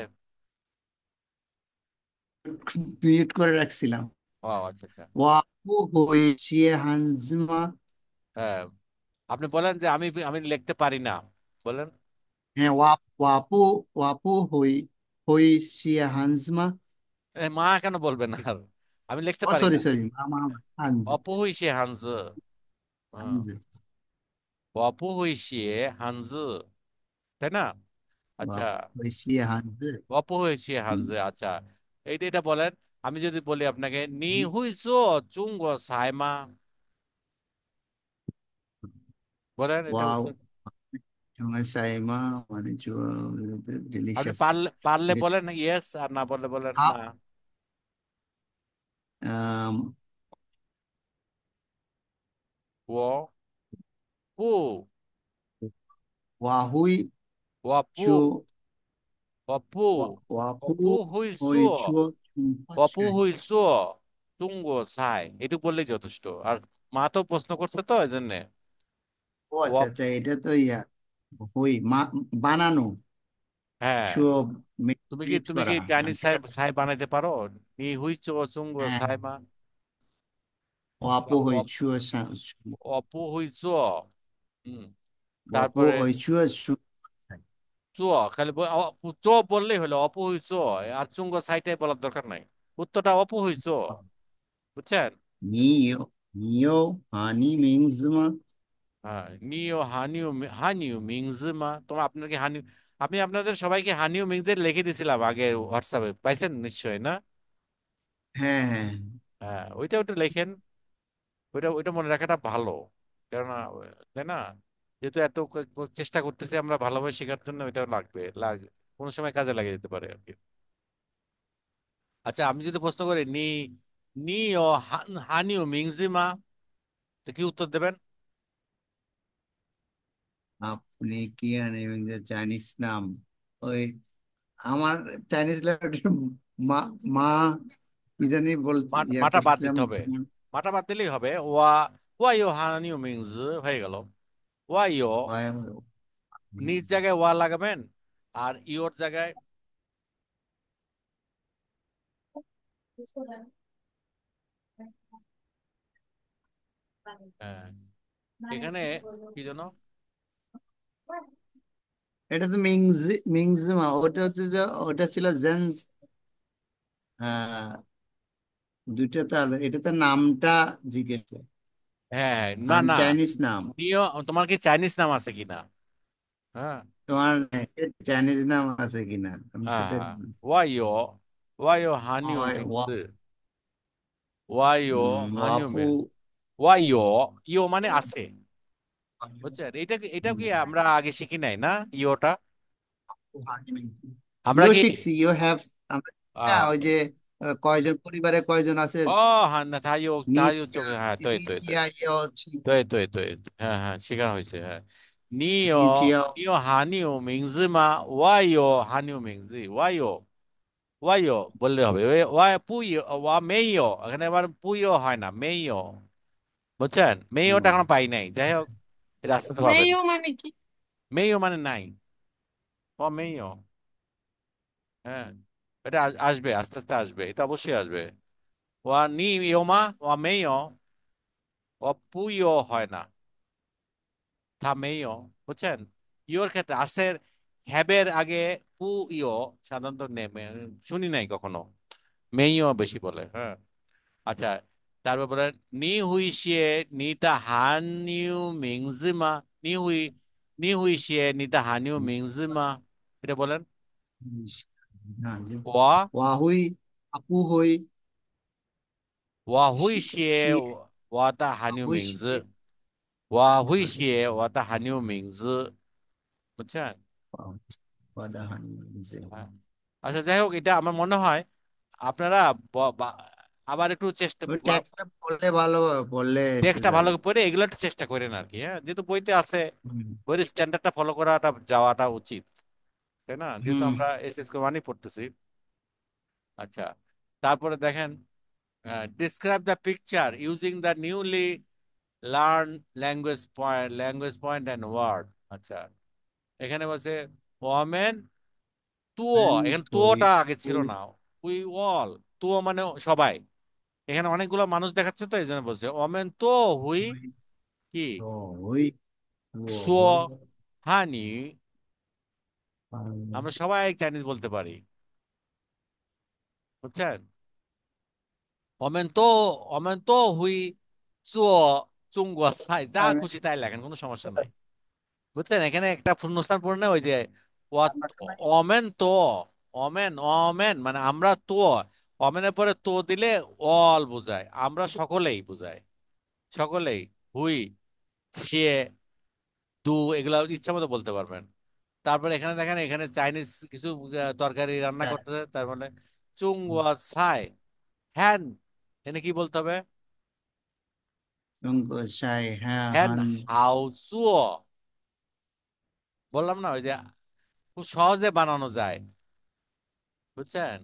মিউট করে রাখছিলাম। ও আচ্ছা আচ্ছা। ওয়াপু হইছিয়ে হানজমা। হ্যাঁ, আপনি বলেন যে আমি আমি লিখতে পারি না, বলেন। হ্যাঁ, ওয়াপু ওয়াপু হইছিয়ে হানজমা। মা কেন বলবেন আর, আমি লিখতে ও পারি সরি না। সরি, মা হানজ অপহুইসে হানজ, হানজ অপহুইসে হানজ, তাই না? আচ্ছা, ওয়াপু হইছিয়ে হানজ। অপহুইসে হানজ, আচ্ছা, এইটা এটা বলেন। আমি যদি বলি আপনাকে নি হুইসো চুঙ্গো সাইমা, বলেন এটা ওয়াও, উত্তর। সঙ্গে সাইমা মানে আপনি ডিলিশিয়াস। পারলে পারলে বলেন ইয়েস, আর না বললে বলেন না। ও পু, ওয়াহুই অপু, চু অপু, ওয়াপু অপু হুইসো, হইছু অপু হুইসো চুঙ্গো সাই, এটুকু বললেই যথেষ্ট। আর মা তো প্রশ্ন করছে তো এই জন্য। ও আচ্ছা আচ্ছা, এটা তো ইয়া হই মা বানানো, হ্যাঁ, শু তুমি কি মেট তুমি করা কি চাইনিজ মানে সাই এটা। সাই বানাইতে পারো? নি হুইচো চুঙ্গো হ্যাঁ, সাই মা, ওয়াপু হইছু অপু হুইচো, হুম, ওয়াপু তারপরে হইছু চো, খালি চো বললেই হলো, অপু হুইচো, আর চুঙ্গো সাইটাই বলার দরকার নাই, উত্তরটা অপু হুইচো, বুঝছেন? নিও নিও হানি মিংজমা। হ্যাঁ, নিও হানিও হানিও মিংজমা, তোমার আপনার কি হানি, আমি আপনাদের সবাইকে হানিও মিংজে লিখে দিছিলাম আগে হোয়াটসঅ্যাপে, পাইছেন নিশ্চয়ই না? হ্যাঁ হ্যাঁ হ্যাঁ, ওইটা ওইটা লেখেন, ওইটা ওইটা মনে রাখাটা ভালো, কেননা তাই না, যেহেতু এত চেষ্টা করতেছি আমরা ভালোভাবে শেখার জন্য, ওইটা লাগবে কোনো সময় কাজে লাগে যেতে পারে আর কি। আচ্ছা, আমি যদি প্রশ্ন করি নি ও হানিও মিংজিমা, তো কি উত্তর দেবেন? আপনি কি আনেন যে চাইনিজ নাম? ওই আমার চাইনিজ ল্যাপটপ মা মা কি জানি বলছি, ইয়া মাটা বাদ করছিলাম। দিতে হবে, মাটা বাদ দিলেই হবে, ওয়া হানিও মিংজ হয়ে গেল। ওয়াইও, নিজ জায়গায় ওয়া লাগাবেন, আর ইওর জায়গায় আহ, এখানে কি যেন, এটা তো মিংজিমা, ওটা হচ্ছে যে ওটা ছিল জেন্স। দুইটা তো আলাদা। এটা তো নামটা জিজ্ঞেস, হ্যাঁ না নাম না, চাইনিজ নাম। নিও, তোমার কি চাইনিজ নাম আছে কিনা? হ্যাঁ তোমার চাইনিজ নাম আছে কিনা আমি হ্যাঁ সেটা। হ্যাঁ, ওয়াইও, ওয়াইও হানিও হয় মিংজ, ওয়াইও হানিও ওয়াপু। মিংজ, ওয়াইও, ইও মানে আছে, বুঝছেন? এটা কি আমরা আগে শিখি নাই না, ইওটা আমরা ইউ কি শিখছি, ইউ হ্যাভ। না, আহ, ওই যে কয়জন পরিবারে কয়জন আছে। ও হ্যাঁ না, তাইও নি তাইও ইয়া, চোখে, হ্যাঁ তো নি এই তো এই তো ইয়া ইয়া ছি। তো এই তো এই তো এই তো, হ্যাঁ হ্যাঁ শেখা হয়েছে, হ্যাঁ। 你你只有要你有喊有名字吗？我有喊有名字，我有বললে হবে ওই পুইও ওয়া মেইও এখানে আবার পুইও হয় না মেইও বুঝছেন মেইওটা হুম, এখনো পাই নাই যাই হোক এটা আস্তে আস্তে পাবেন মেয়ো মানে কি? মেইও মানে নাই ও মেইও হ্যাঁ এটা আসবে আস্তে আস্তে আসবে এটা অবশ্যই আসবে ওয়া নি ইয়োমা ওয়া মেইও ও পুইও হয় না থা মেইও বুঝছেন ইয়োর ক্ষেত্রে আসের হ্যাবের আগে পু ইও সাধারণত নেমে শুনি নাই কখনো মেইও বেশি বলে হ্যাঁ আচ্ছা তারপর বলেন নি হুই শিয়ে নিতা হানিউ মিংজিমা নি হুই নি হুই শিয়ে নিতা হানিউ মিংজিমা এটা বলেন হ্যাঁ যে ওয়া ওয়াহুই আপু হই ওয়া হুই শিয়ে সে ওয়া তা হানিউ ওয়াহুই মিংজি সে ওয়া হুই শিয়ে ওয়া তা হানিউ মিংজি বুঝছেন ওয়াদাহান যে হ্যাঁ। আচ্ছা যাই হোক এটা আমার মনে হয় আপনারা আবার একটু চেষ্টা ওই ট্যাক্সটা পড়লে ভালো পড়লে একটু টেক্সটটা ভালো যাবে করে পড়ে এগুলো একটু চেষ্টা করেন আর কি হ্যাঁ যেহেতু বইতে আছে হুম বইয়ের স্ট্যান্ডার্ডটা ফলো করাটা যাওয়াটা উচিত তাই না যেহেতু হুম আমরা এসএস মানেই পড়তেছি আচ্ছা তারপরে দেখেন describe the picture using the newly learn language point and word আচ্ছা এখানে বলছে ওমেন তুও and এখানে হই তুওটা আগে ছিল হই না উই অল তুও মানে সবাই এখানে অনেকগুলো মানুষ দেখাচ্ছে তো এই জন্য বলছে ওমেন তো হুই হই কি তো হই তো হই 说汉语 আমরা সবাই চাইনিজ বলতে পারি বুঝছেন 我们都会做中国菜যা খুশি তাই লেখেন কোনো সমস্যা নাই বুঝছেন এখানে একটা শূন্যস্থান পূরণ ওই যে অমেন তো অমেন মানে আমরা তো অমেনের পরে তো দিলে অল বোঝায় আমরা সকলেই বোঝায় সকলেই হুই সে দু এগুলা ইচ্ছা মতো বলতে পারবেন তারপরে এখানে দেখেন এখানে চাইনিজ কিছু তরকারি রান্না করতেছে তার মানে চুংওয়া ছাই হ্যান এখানে কি বলতে হবে সাই হ্যাঁ হ্যান হান হাও চুও বললাম না ওই যে খুব সহজে বানানো যায় বুঝছেন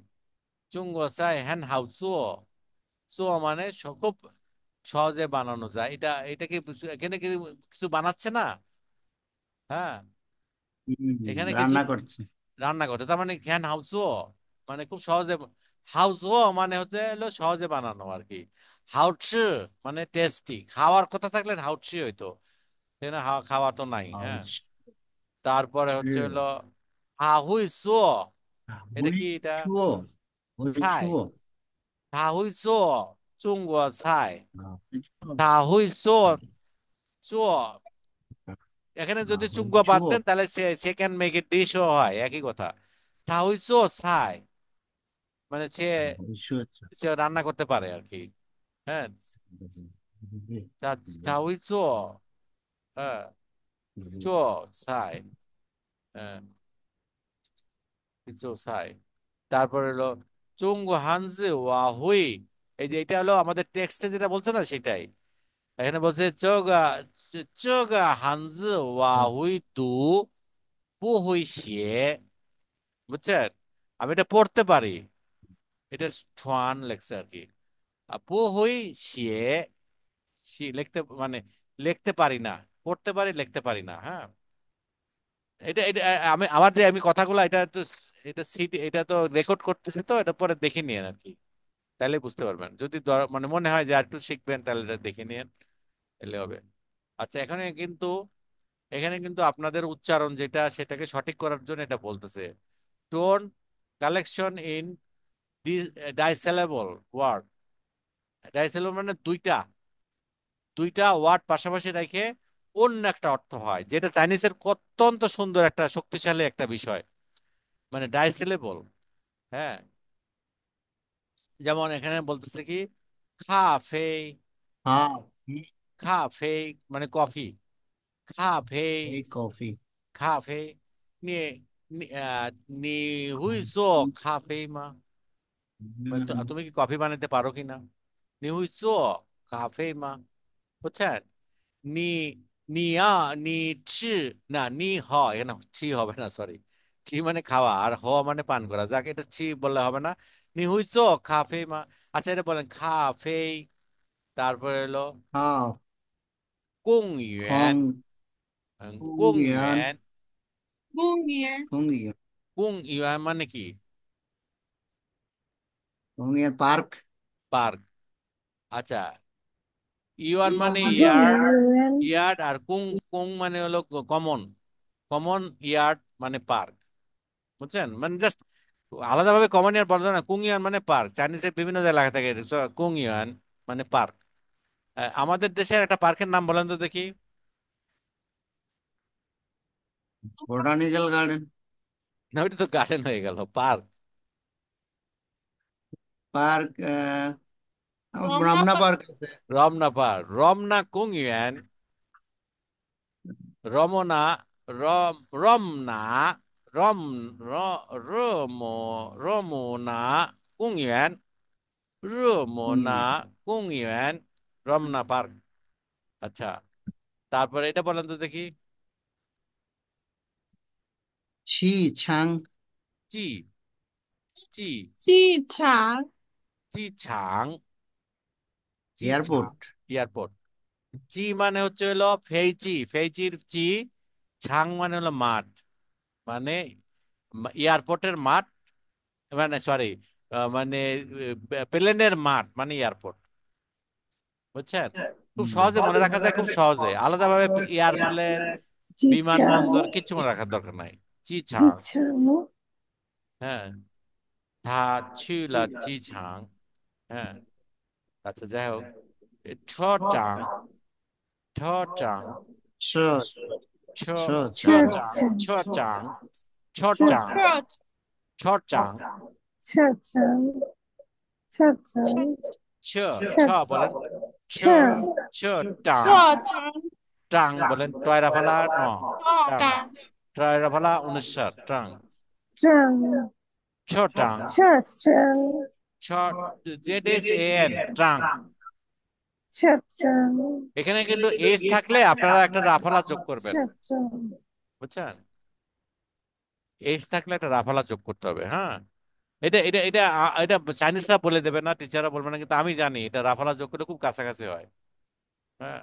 চুংওয়া ছাই হ্যান হাও চুও চুও মানে খুব সহজে বানানো যায় এটা কি এখানে কি কিছু বানাচ্ছে না হ্যাঁ এখানে কিছু রান্না করছে রান্না করতে তার মানে হ্যান হাউসও মানে খুব সহজে হাউসও মানে হচ্ছে হলো সহজে বানানো আর কি হাউটস মানে টেস্টি খাওয়ার কথা থাকলে হাউটসি হইতো তাই না খাওয়া তো নাই হ্যাঁ তারপরে হচ্ছে হলো হাহুইসো এটা হই কি এটা চুও হই ছাই চুও হাহুইসো চুঙ্গুয়া ছাই হই চুও হাহুইসো চো এখানে যদি হই চুঙ্গুয়া বাদ চুও দেন তাহলে সে ক্যান মেক ইট ডিশও হয় একই কথা হাহুইসো ছাই মানে সে হই চুও সে রান্না করতে পারে আর কি হ্যাঁ他会做做菜做菜তারপরে হলো চুঙ্গ হানজি ওয়া হুই এই যে এটা হলো আমাদের টেক্সটে যেটা বলছে না সেটাই এখানে বলছে চোগা হানজি ওয়া হুই দু বু হুই শিয়ে বুঝছেন আমি এটা পড়তে পারি এটা ঠান লেখছে আর কি বু হুই শিয়ে লিখতে মানে লিখতে পারি না পড়তে পারি লিখতে পারি না হ্যাঁ এটা এটা আমি আমার যে আমি কথাগুলো এটা তো এটা সিটি এটা তো রেকর্ড করতেছে তো এটা পরে দেখে নিয়েন আর কি তাহলে বুঝতে পারবেন যদি মানে মনে হয় যে আর একটু শিখবেন তাহলে এটা দেখে নিয়েন তাহলে হবে আচ্ছা এখানে কিন্তু আপনাদের উচ্চারণ যেটা সেটাকে সঠিক করার জন্য এটা বলতেছে টোন কালেকশন ইন ডাইসিলেবল ওয়ার্ড ডাইসিলেবল মানে দুইটা দুইটা ওয়ার্ড পাশাপাশি রেখে অন্য একটা অর্থ হয় যেটা চাইনিজের অত্যন্ত সুন্দর একটা শক্তিশালী একটা বিষয় মানে ডাইসিলেবল হ্যাঁ যেমন এখানে বলতেছে কি কাফে হ্যাঁ কাফে মানে কফি কাফে এই কফি কাফে নিয়ে নি হুইজো কাফে মা মানে তুমি কি কফি বানাতে পারো কিনা নি হুইজো কাফে মা বুঝছেন নি নিয়া নি ছি না নি হ এখানে ছি হবে না, সরি। ছি মানে খাওয়া, আর হ মানে পান করা, যাকে এটা ছি বললে হবে না। নি হুইছো কাফে মা। আচ্ছা, এটা বলেন কাফে। তারপরে হলো 好 公园，空公公园园，公园，公园公园মানে কি? 公园 পার্ক পার্ক। আচ্ছা, ইউয়ান মানে 幼 ইয়ার্ড, 儿园，ইয়ার্ড আর কুং, কুং মানে হলো কমন, কমন ইয়ার্ড মানে পার্ক। বুঝছেন? মানে জাস্ট আলাদাভাবে কমন ইয়ার্ড বলা যায় না, কুং ইয়ান মানে পার্ক। চাইনিজের বিভিন্ন জায়গায় লেখা থাকে কুং ইয়ান মানে পার্ক। আমাদের দেশের একটা পার্কের নাম বলেন তো দেখি। বোটানিক্যাল গার্ডেন না, ওইটা তো গার্ডেন হয়ে গেল, park. Park Ramna Ramna park, park আছে রমনা পার্ক, রমনা কুং ইয়ান, রমনা, রমনা, রম র রমো রমনা কুংয়ান, রমনা হুম কুংয়ান, রমনা পার্ক। আচ্ছা, তারপরে এটা বলেন তো দেখি। 气枪 চি, চি, 机场，চি ছাং, চি ছাং, এয়ারপোর্ট এয়ারপোর্ট। চি মানে হচ্ছে হলো ফেইচি, ফেইচির চি। ছাং মানে হলো মাঠ, মানে এয়ারপোর্টের মাঠ, মানে সরি, মানে প্লেনের মাঠ মানে এয়ারপোর্ট। বুঝছেন? খুব হুম সহজে মনে রাখা যায়, খুব সহজে। আলাদাভাবে এয়ারপ্লেন, 机场，বিমানবন্দর কিচ্ছু মনে রাখার দরকার নাই। 机机 场， 场，হ্যাঁ, 他去了机场, হ্যাঁ। আচ্ছা, যাই হোক, 车长，车长，社车社长车长，长，车长，车社长，这车长，社长，社长，车বলেন, 车社 车这 长, 长 ট্রাং বলেন, টয়রা ফালা ন, 二 ট্রাং, 大 টয়রা ফালা 19, ট্রাং, 长，车长, 社长，short, ZSAN, ট্রাং।社长，এখানে কিন্তু এস থাকলে আপনারা একটা রাফালা যোগ করবেন। 社长，বুঝছেন? এস থাকলে একটা রাফালা যোগ করতে হবে, হ্যাঁ। এটা এটা এটা এটা চাইনিজরা বলে দেবে না, টিচাররা বলবে না, কিন্তু আমি জানি এটা রাফালা যোগ করলে খুব কাছাকাছি হয়। হ্যাঁ,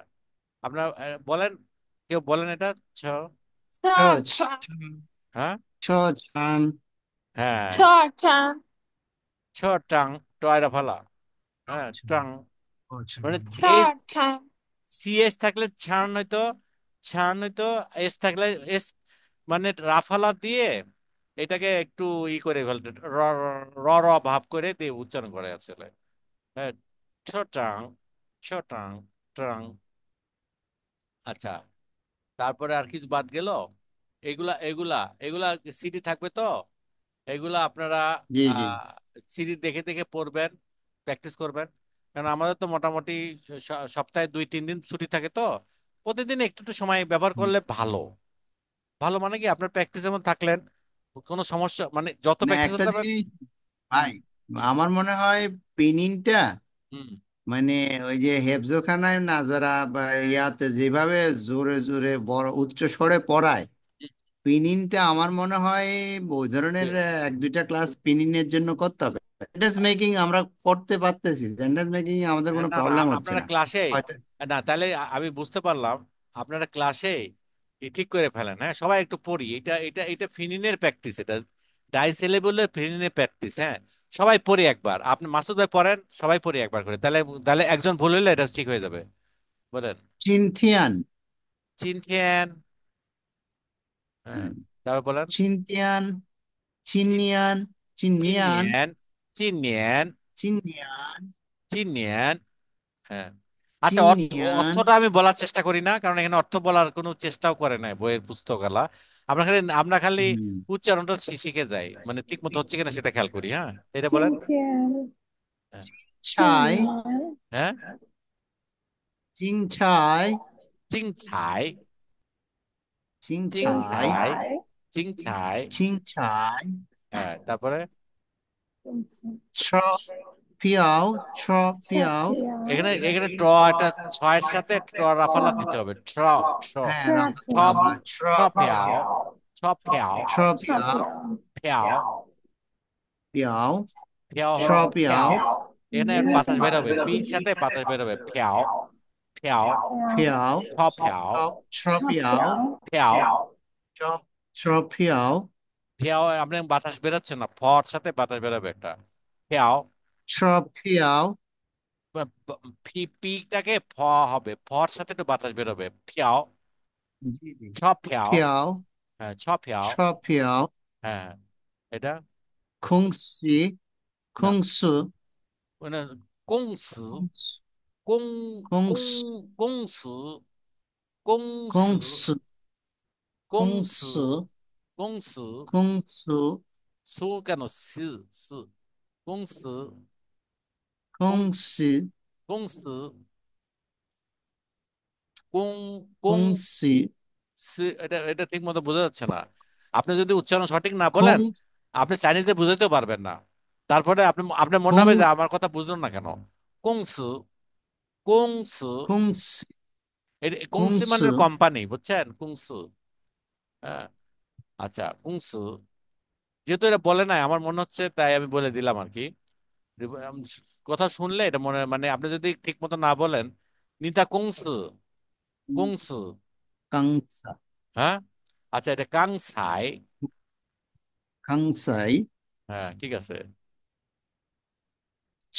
আপনারা বলেন, কেউ বলেন এটা। ছ, 社 这长 হ্যাঁ, 社长 হ্যাঁ, 这长 ছ ট্রাং, টয় রাফালা, হ্যাঁ, ট্রাং। মানে 这 এস, 长 সিএস থাকলে ছাড় নয়তো, ছাড় নয়তো এস থাকলে এস, মানে রাফালা দিয়ে এটাকে একটু ই করে ফেলতে, র র র ভাব করে দিয়ে উচ্চারণ করে আসলে। হ্যাঁ, ছোটাং, ছোটাং, ট্রাং। আচ্ছা, তারপরে আর কিছু বাদ গেল? এগুলা এগুলা এগুলা সিডি থাকবে তো? এগুলা আপনারা জি জি সিডি দেখে দেখে পড়বেন, প্র্যাকটিস করবেন। কারণ আমাদের তো মোটামুটি সপ্তাহে 2-3 দিন ছুটি থাকে তো, প্রতিদিন একটু একটু সময় ব্যবহার হুম। করলে ভালো। ভালো মানে কি, আপনার প্র্যাকটিসের মধ্যে থাকলেন, কোনো সমস্যা মানে যত মানে প্র্যাকটিস একটা করতে পারবেন। জিনিস হুম, ভাই আমার মনে হয় পেনিংটা হুম। মানে ওই যে হেফজোখানায় নাজারা বা ইয়াতে যেভাবে জোরে জোরে বড় উচ্চ স্বরে পড়ায় পিনিনটা আমার মনে হয় ওই ধরনের এক দুইটা ক্লাস পিনিনের জন্য করতে হবে। সেন্টেন্স মেকিং আমরা করতে পারতেছি, সেন্টেন্স মেকিং আমাদের কোনো না না, প্রবলেম হচ্ছে আপনারা না ক্লাসে, হয়তো। না তাহলে আমি বুঝতে পারলাম, আপনারা ক্লাসে ঠিক করে ফেলেন। হ্যাঁ, সবাই একটু পড়ি, এটা এটা এটা ফিনিনের প্র্যাকটিস, এটা ডাই সিলেবলের ফিনিনের প্র্যাকটিস। হ্যাঁ, সবাই পড়ি একবার, আপনি মাসুদ ভাই পড়েন, সবাই পড়ি একবার করে, তাহলে তাহলে একজন ভুল হলে এটা ঠিক হয়ে যাবে। বলেন। চিনথিয়ান চিনথিয়েন, হ্যাঁ, হুম, তারপর বলেন। চিনতিয়ান চিন, চিনিয়ান চিনিয়ান চিনিয়েন, চিনিয়েন, চিনিয়ান চিনিয়েন, হ্যাঁ। আচ্ছা, চিনিয়ান অর্থটা আমি বলার চেষ্টা করি না, কারণ এখানে অর্থ বলার কোনো চেষ্টাও করে নাই বইয়ের পুস্তকালা। আমরা খালি হুম, উচ্চারণটা শিখে যাই, মানে ঠিক মতো হচ্ছে কিনা সেটা খেয়াল করি। হ্যাঁ, এটা বলেন। 今天，হ্যাঁ, 去 ছাই 年，হ্যাঁ, 金菜 চিং ছাই, 青 চিং 菜 ছাই, 才，চিং ছাই, 青菜 হ্যাঁ, তারপরে 今天，车 পিয়াও ছ পিয়াও Chapel. এখানে এখানে ট্র, এটা ছয়ের সাথে ট্র রাফালা দিতে হবে। ট্র, ট্র, হ্যাঁ ছ, রাফলা ছ ছ ফেয়াও, ছ ফেয়াও, ছ পিয়াও ফেয়াও, পিয়াও ফেয়াও ছ হচ্ছে পিয়াও ফেয়াও। এখানে বাতাস বের হবে, পির সাথে বাতাস বের হবে। ফেয়াও, ফেয়াও, পিয়াও ছ ফেয়াও, ছ পিয়াও ফেয়াও, ছ ছ পিয়াও ফেয়াও। আপনি বাতাস বেরোচ্ছে না, ফর সাথে বাতাস বেরোবে একটা। ফেয়াও, ছ পিয়াও পিটাকে ফ হবে, ফর সাথে একটু বাতাস বেরোবে। ফিয়াও, জি জি ছ ফিয়াও, পিয়াও হ্যাঁ ছ ফিয়াও, ছ পিয়াও হ্যাঁ এটা খুংসি না, খুংসু মানে公司 খুংসু 公司公司公司খুংসু 公司খুংসু苏干的是公司公司খুংসি公司公খুংসি এটা এটা ঠিক মতো বোঝা যাচ্ছে না। আপনি যদি উচ্চারণ সঠিক না বলেন, খুং আপনি চাইনিজে বুঝাইতেও পারবেন না। তারপরে আপনার মনে খুং হবে যে আমার কথা বুঝলেন না কেন। কংসু, কংসু, খুংসি কংসি মানে খুংসু কোম্পানি, বুঝছেন? কুংসু, হ্যাঁ। আচ্ছা, কুংসু যেহেতু এটা বলে নাই, আমার মনে হচ্ছে তাই আমি বলে দিলাম আর কি। কথা শুনলে এটা মনে, মানে আপনি যদি ঠিক মতো না বলেন, নিতা কংসু, কংসু, কাংসা হ্যাঁ। আচ্ছা, এটা কাংসাই, কাংসাই হ্যাঁ ঠিক আছে।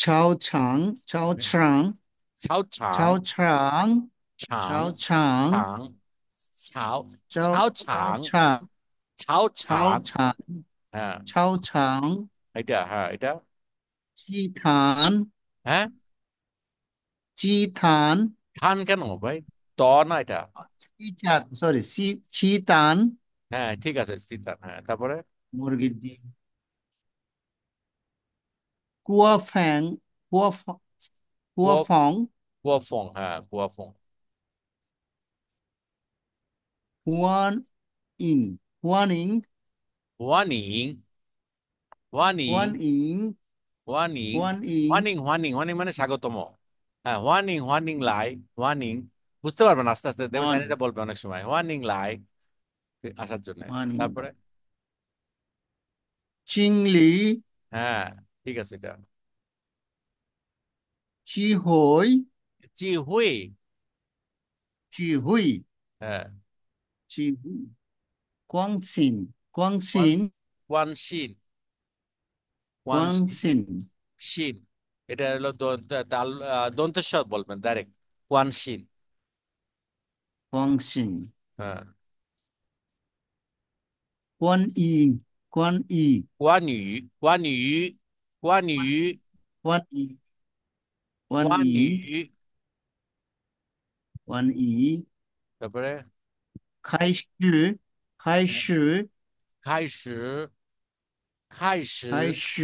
চাও চাং চাও চাং 操 চাও 场 চাং চাও 场 চাং 场操 চাও 操 চাও 场 চাং 操 চাও 场 চাং হ্যাঁ, চাও চাং এটা হ্যাঁ এটা, จีฐาน হ্যাঁ। จีฐาน ধান কেন ভাই? ত না এটা। ซีจัด sorry ซีชีตาน হ্যাঁ ঠিক আছে, সিতান, হ্যাঁ তারপরে। মুরগির ডিম กัวแฝงกัวฟกัว কুয়া ฟอง কুয়া ফং, হ্যাঁ কুয়া ফং। ฮวนอิงฮวนอิง ওয়ানিং, ฮว ওয়ানিং, นอิง ওয়ানিং, ฮวนอิง ওয়ানিং, ওয়ানিং, ওয়ানিং মানে স্বাগতম। হ্যাঁ ওয়ানিং, ওয়ানিং লাই, ওয়ানিং। বুঝতে পারবেন আস্তে আস্তে,ฮวদেখবেনนচাইনিজে বলবে অনেক সময় ওয়ানিং লাই আসার জন্য। ฮวนอิง তারপরে, จิงหลี হ্যাঁ ঠিক আছে এটা। ชีโหย জি হুই, ชีหุย হ্যাঁ। ชีหุยกวางซินกวาง ওয়ান, ซิน ওয়ান শিন, ก ওয়ান วาง শিন, ซิน শিন। এটা হলো দন্তেশ্বর বলবেন ডাইরেক্ট, ওয়ান শিন, กวางซิน হ্যাঁ। กวนอิงกวนอี 关羽，关羽，关羽，กวนอีกวน关อี羽。กวนอี তারপরে 开始开始开始，开开始始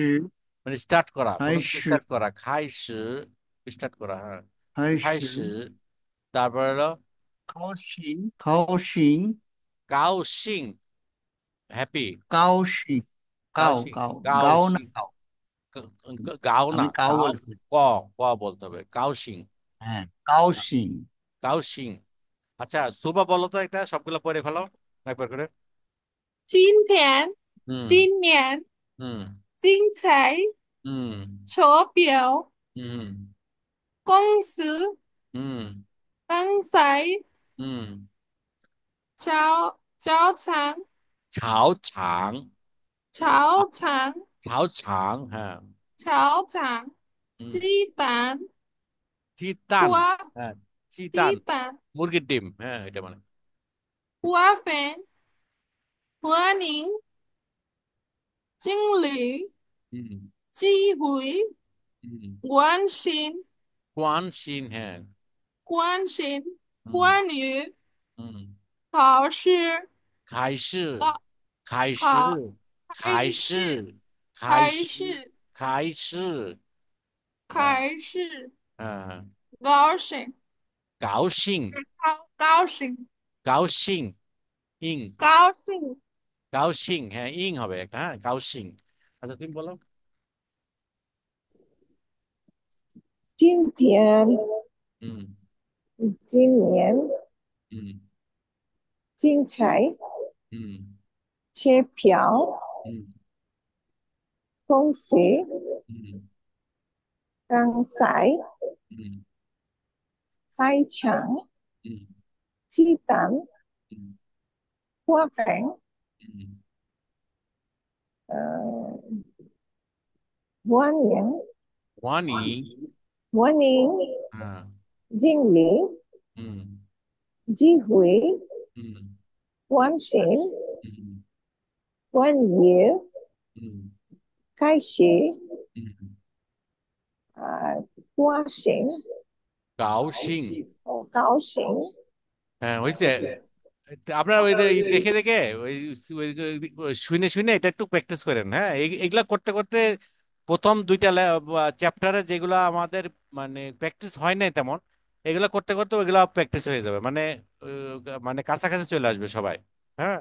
মানে স্টার্ট করা, 开 প্রথম 始 স্টার্ট করা, 开始স্টার্ট করা, হ্যাঁ। 开 开始 始 তারপরে হলো 高兴高兴 高兴, হ্যাপি, 高兴 高 গাও 兴 গাও 高 গাও না 兴 গাও গাও না, আমি গাও গাও, বলছি ক, ক বলতে হবে, 高兴 হ্যাঁ 高兴 高兴। আচ্ছা সুবা বলো তো, এটা সবগুলো পড়ে ফেলো একবার করে। 今天、হুম, 今年、হুম, 精彩、হুম, 手表、হুম, 公司、হুম, 刚才、হুম। 早餐、草场，操场、草场，হ্যাঁ। 操场、হুম, 鸡蛋、চিতান, 花、হ্যাঁ চিতান, 鸡蛋、মুরগির ডিম, হ্যাঁ এটা মানে। 花粉、和宁、经理、হুম, 机会、হুম। 关心、কোয়ান শিন, হ্যাঁ। 关心、হুম, 关于、হুম। 考试、开始，考开考始，开开市、始，开开始，市、开始，হ্যাঁ, 开市、হ্যাঁ। 高兴、高兴，高兴、高兴，ইং, 高兴、高兴, হ্যাঁ ইং হবে একটা, হ্যাঁ 高兴। আচ্ছা তুমি বলো। 今天、হুম 今年、হুম 精彩、হুম 切票、হুম 恭喜、হুম 刚才、হুম 开场、হুম 鸡蛋、হুম 花粉、হুম 呃，欢迎、ওয়ানি 欢迎、হ্যাঁ 经理、হুম 机会、হুম 关心、হুম 关于、হুম 开始、হুম 高兴、কাউশিং 高兴、হ্যাঁ হয়েছে। আপনার ওই যে দেখে দেখে ওই ওই শুনে শুনে এটা একটু প্র্যাকটিস করেন। হ্যাঁ এগুলা করতে করতে প্রথম দুইটা চ্যাপ্টারে যেগুলা আমাদের মানে প্র্যাকটিস হয় নাই তেমন, এগুলা করতে করতে ওইগুলা প্র্যাকটিস হয়ে যাবে, মানে মানে কাছাকাছি চলে আসবে সবাই। হ্যাঁ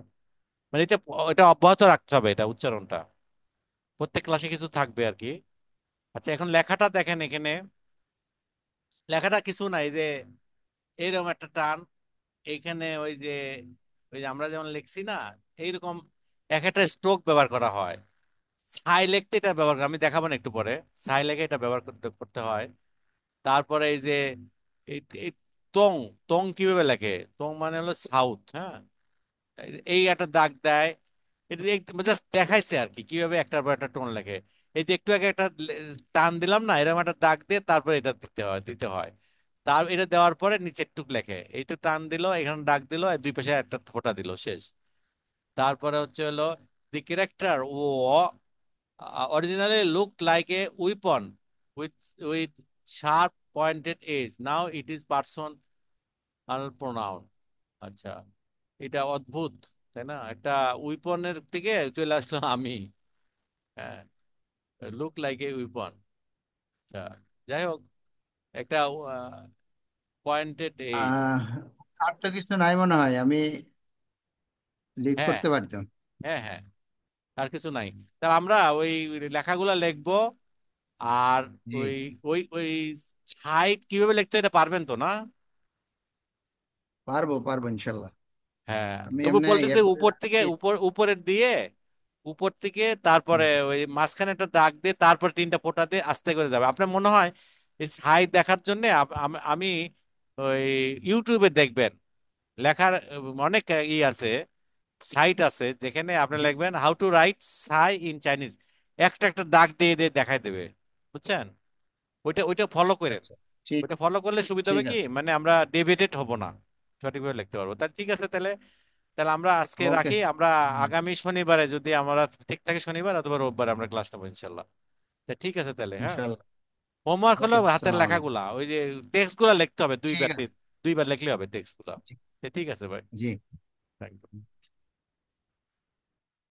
মানে এটা এটা অব্যাহত রাখতে হবে, এটা উচ্চারণটা প্রত্যেক ক্লাসে কিছু থাকবে আর কি। আচ্ছা এখন লেখাটা দেখেন, এখানে লেখাটা কিছু নাই যে এইরকম একটা টান, এইখানে ওই যে আমরা যেমন লিখছি না এইরকম এক একটা স্ট্রোক ব্যবহার করা হয়। ছাই লিখতে এটা ব্যবহার আমি দেখাবো না একটু পরে। ছাই লেখে এটা ব্যবহার করতে করতে হয়। তারপরে এই যে এই এই তং, তং কিভাবে লেখে, তং মানে হলো সাউথ। হ্যাঁ এই একটা দাগ দেয়, এটা জাস্ট দেখাইছে আর কি কিভাবে একটার পর একটা টোন লেখে। এই যে একটু আগে একটা টান দিলাম না, এরকম একটা দাগ দিয়ে তারপরে এটা দিতে হয়। তার এটা দেওয়ার পরে নিচের টুক লেখে, এই তো টান দিল, এখানে দাগ দিল, আর দুই পাশে একটা ফোঁটা দিল, শেষ। তারপরে হচ্ছে হলো দি ক্যারেক্টার ও originally look like a weapon with with sharp pointed edge, now it is person pronoun. আচ্ছা এটা অদ্ভুত তাই না, একটা উইপনের থেকে চলে আসলো আমি। হ্যাঁ লুক লাইক এ উইপন। আচ্ছা যাই হোক, একটা পয়েন্টেড এজ। আহ আর তো কিছু নাই মনে হয়, আমি লিভ হ্যাঁ করতে পারতাম। হ্যাঁ হ্যাঁ, আর কিছু নাই। তা আমরা ওই লেখাগুলা লিখবো। আর জি, ওই ওই ওই ছাই কিভাবে লিখতে হয় এটা পারবেন তো না? পারবো পারবো ইনশাল্লাহ। হ্যাঁ আমি তবু এমনি বলতেছে এরপরে উপর থেকে রাখছি। উপরের দিয়ে, উপর থেকে তারপরে ওই মাঝখানে একটা দাগ দিয়ে তারপর তিনটা ফোঁটা দিয়ে আস্তে করে যাবে। আপনার মনে হয় এই ছাই দেখার জন্য আমি ওই ইউটিউবে দেখবেন লেখার অনেক আছে, সাইট আছে যেখানে আপনি জি, লিখবেন how to right Sai in Chinese, একটা একটা দাগ দিয়ে দিয়ে দেখাই দেবে, বুঝছেন? ওইটা ওইটা ফলো করেন। আচ্ছা, ঠিক ওইটা ফলো করলে সুবিধা হবে ঠিক কি, আছে। মানে আমরা ডেভিয়েটেড হব না, সঠিকভাবে লিখতে পারবো। তাহলে ঠিক আছে, তাহলে তাহলে আমরা আজকে ওকে, রাখি। আমরা আগামী শনিবারে যদি আমরা ঠিক থাকে, শনিবার অথবা রোববার আমরা ক্লাস নেবো ইনশাল্লাহ। তা ঠিক আছে তাহলে, হ্যাঁ। ইনশাল্লাহ। হোমওয়ার্ক হলো ওকে, হাতের সালাম আলাইকুম। লেখাগুলা, ওই যে টেক্সট গুলা লিখতে হবে ঠিক দুইবার আছে। দুইবার লিখলে হবে টেক্সট গুলা। জি, তা ঠিক আছে ভাই, জি। Thank you.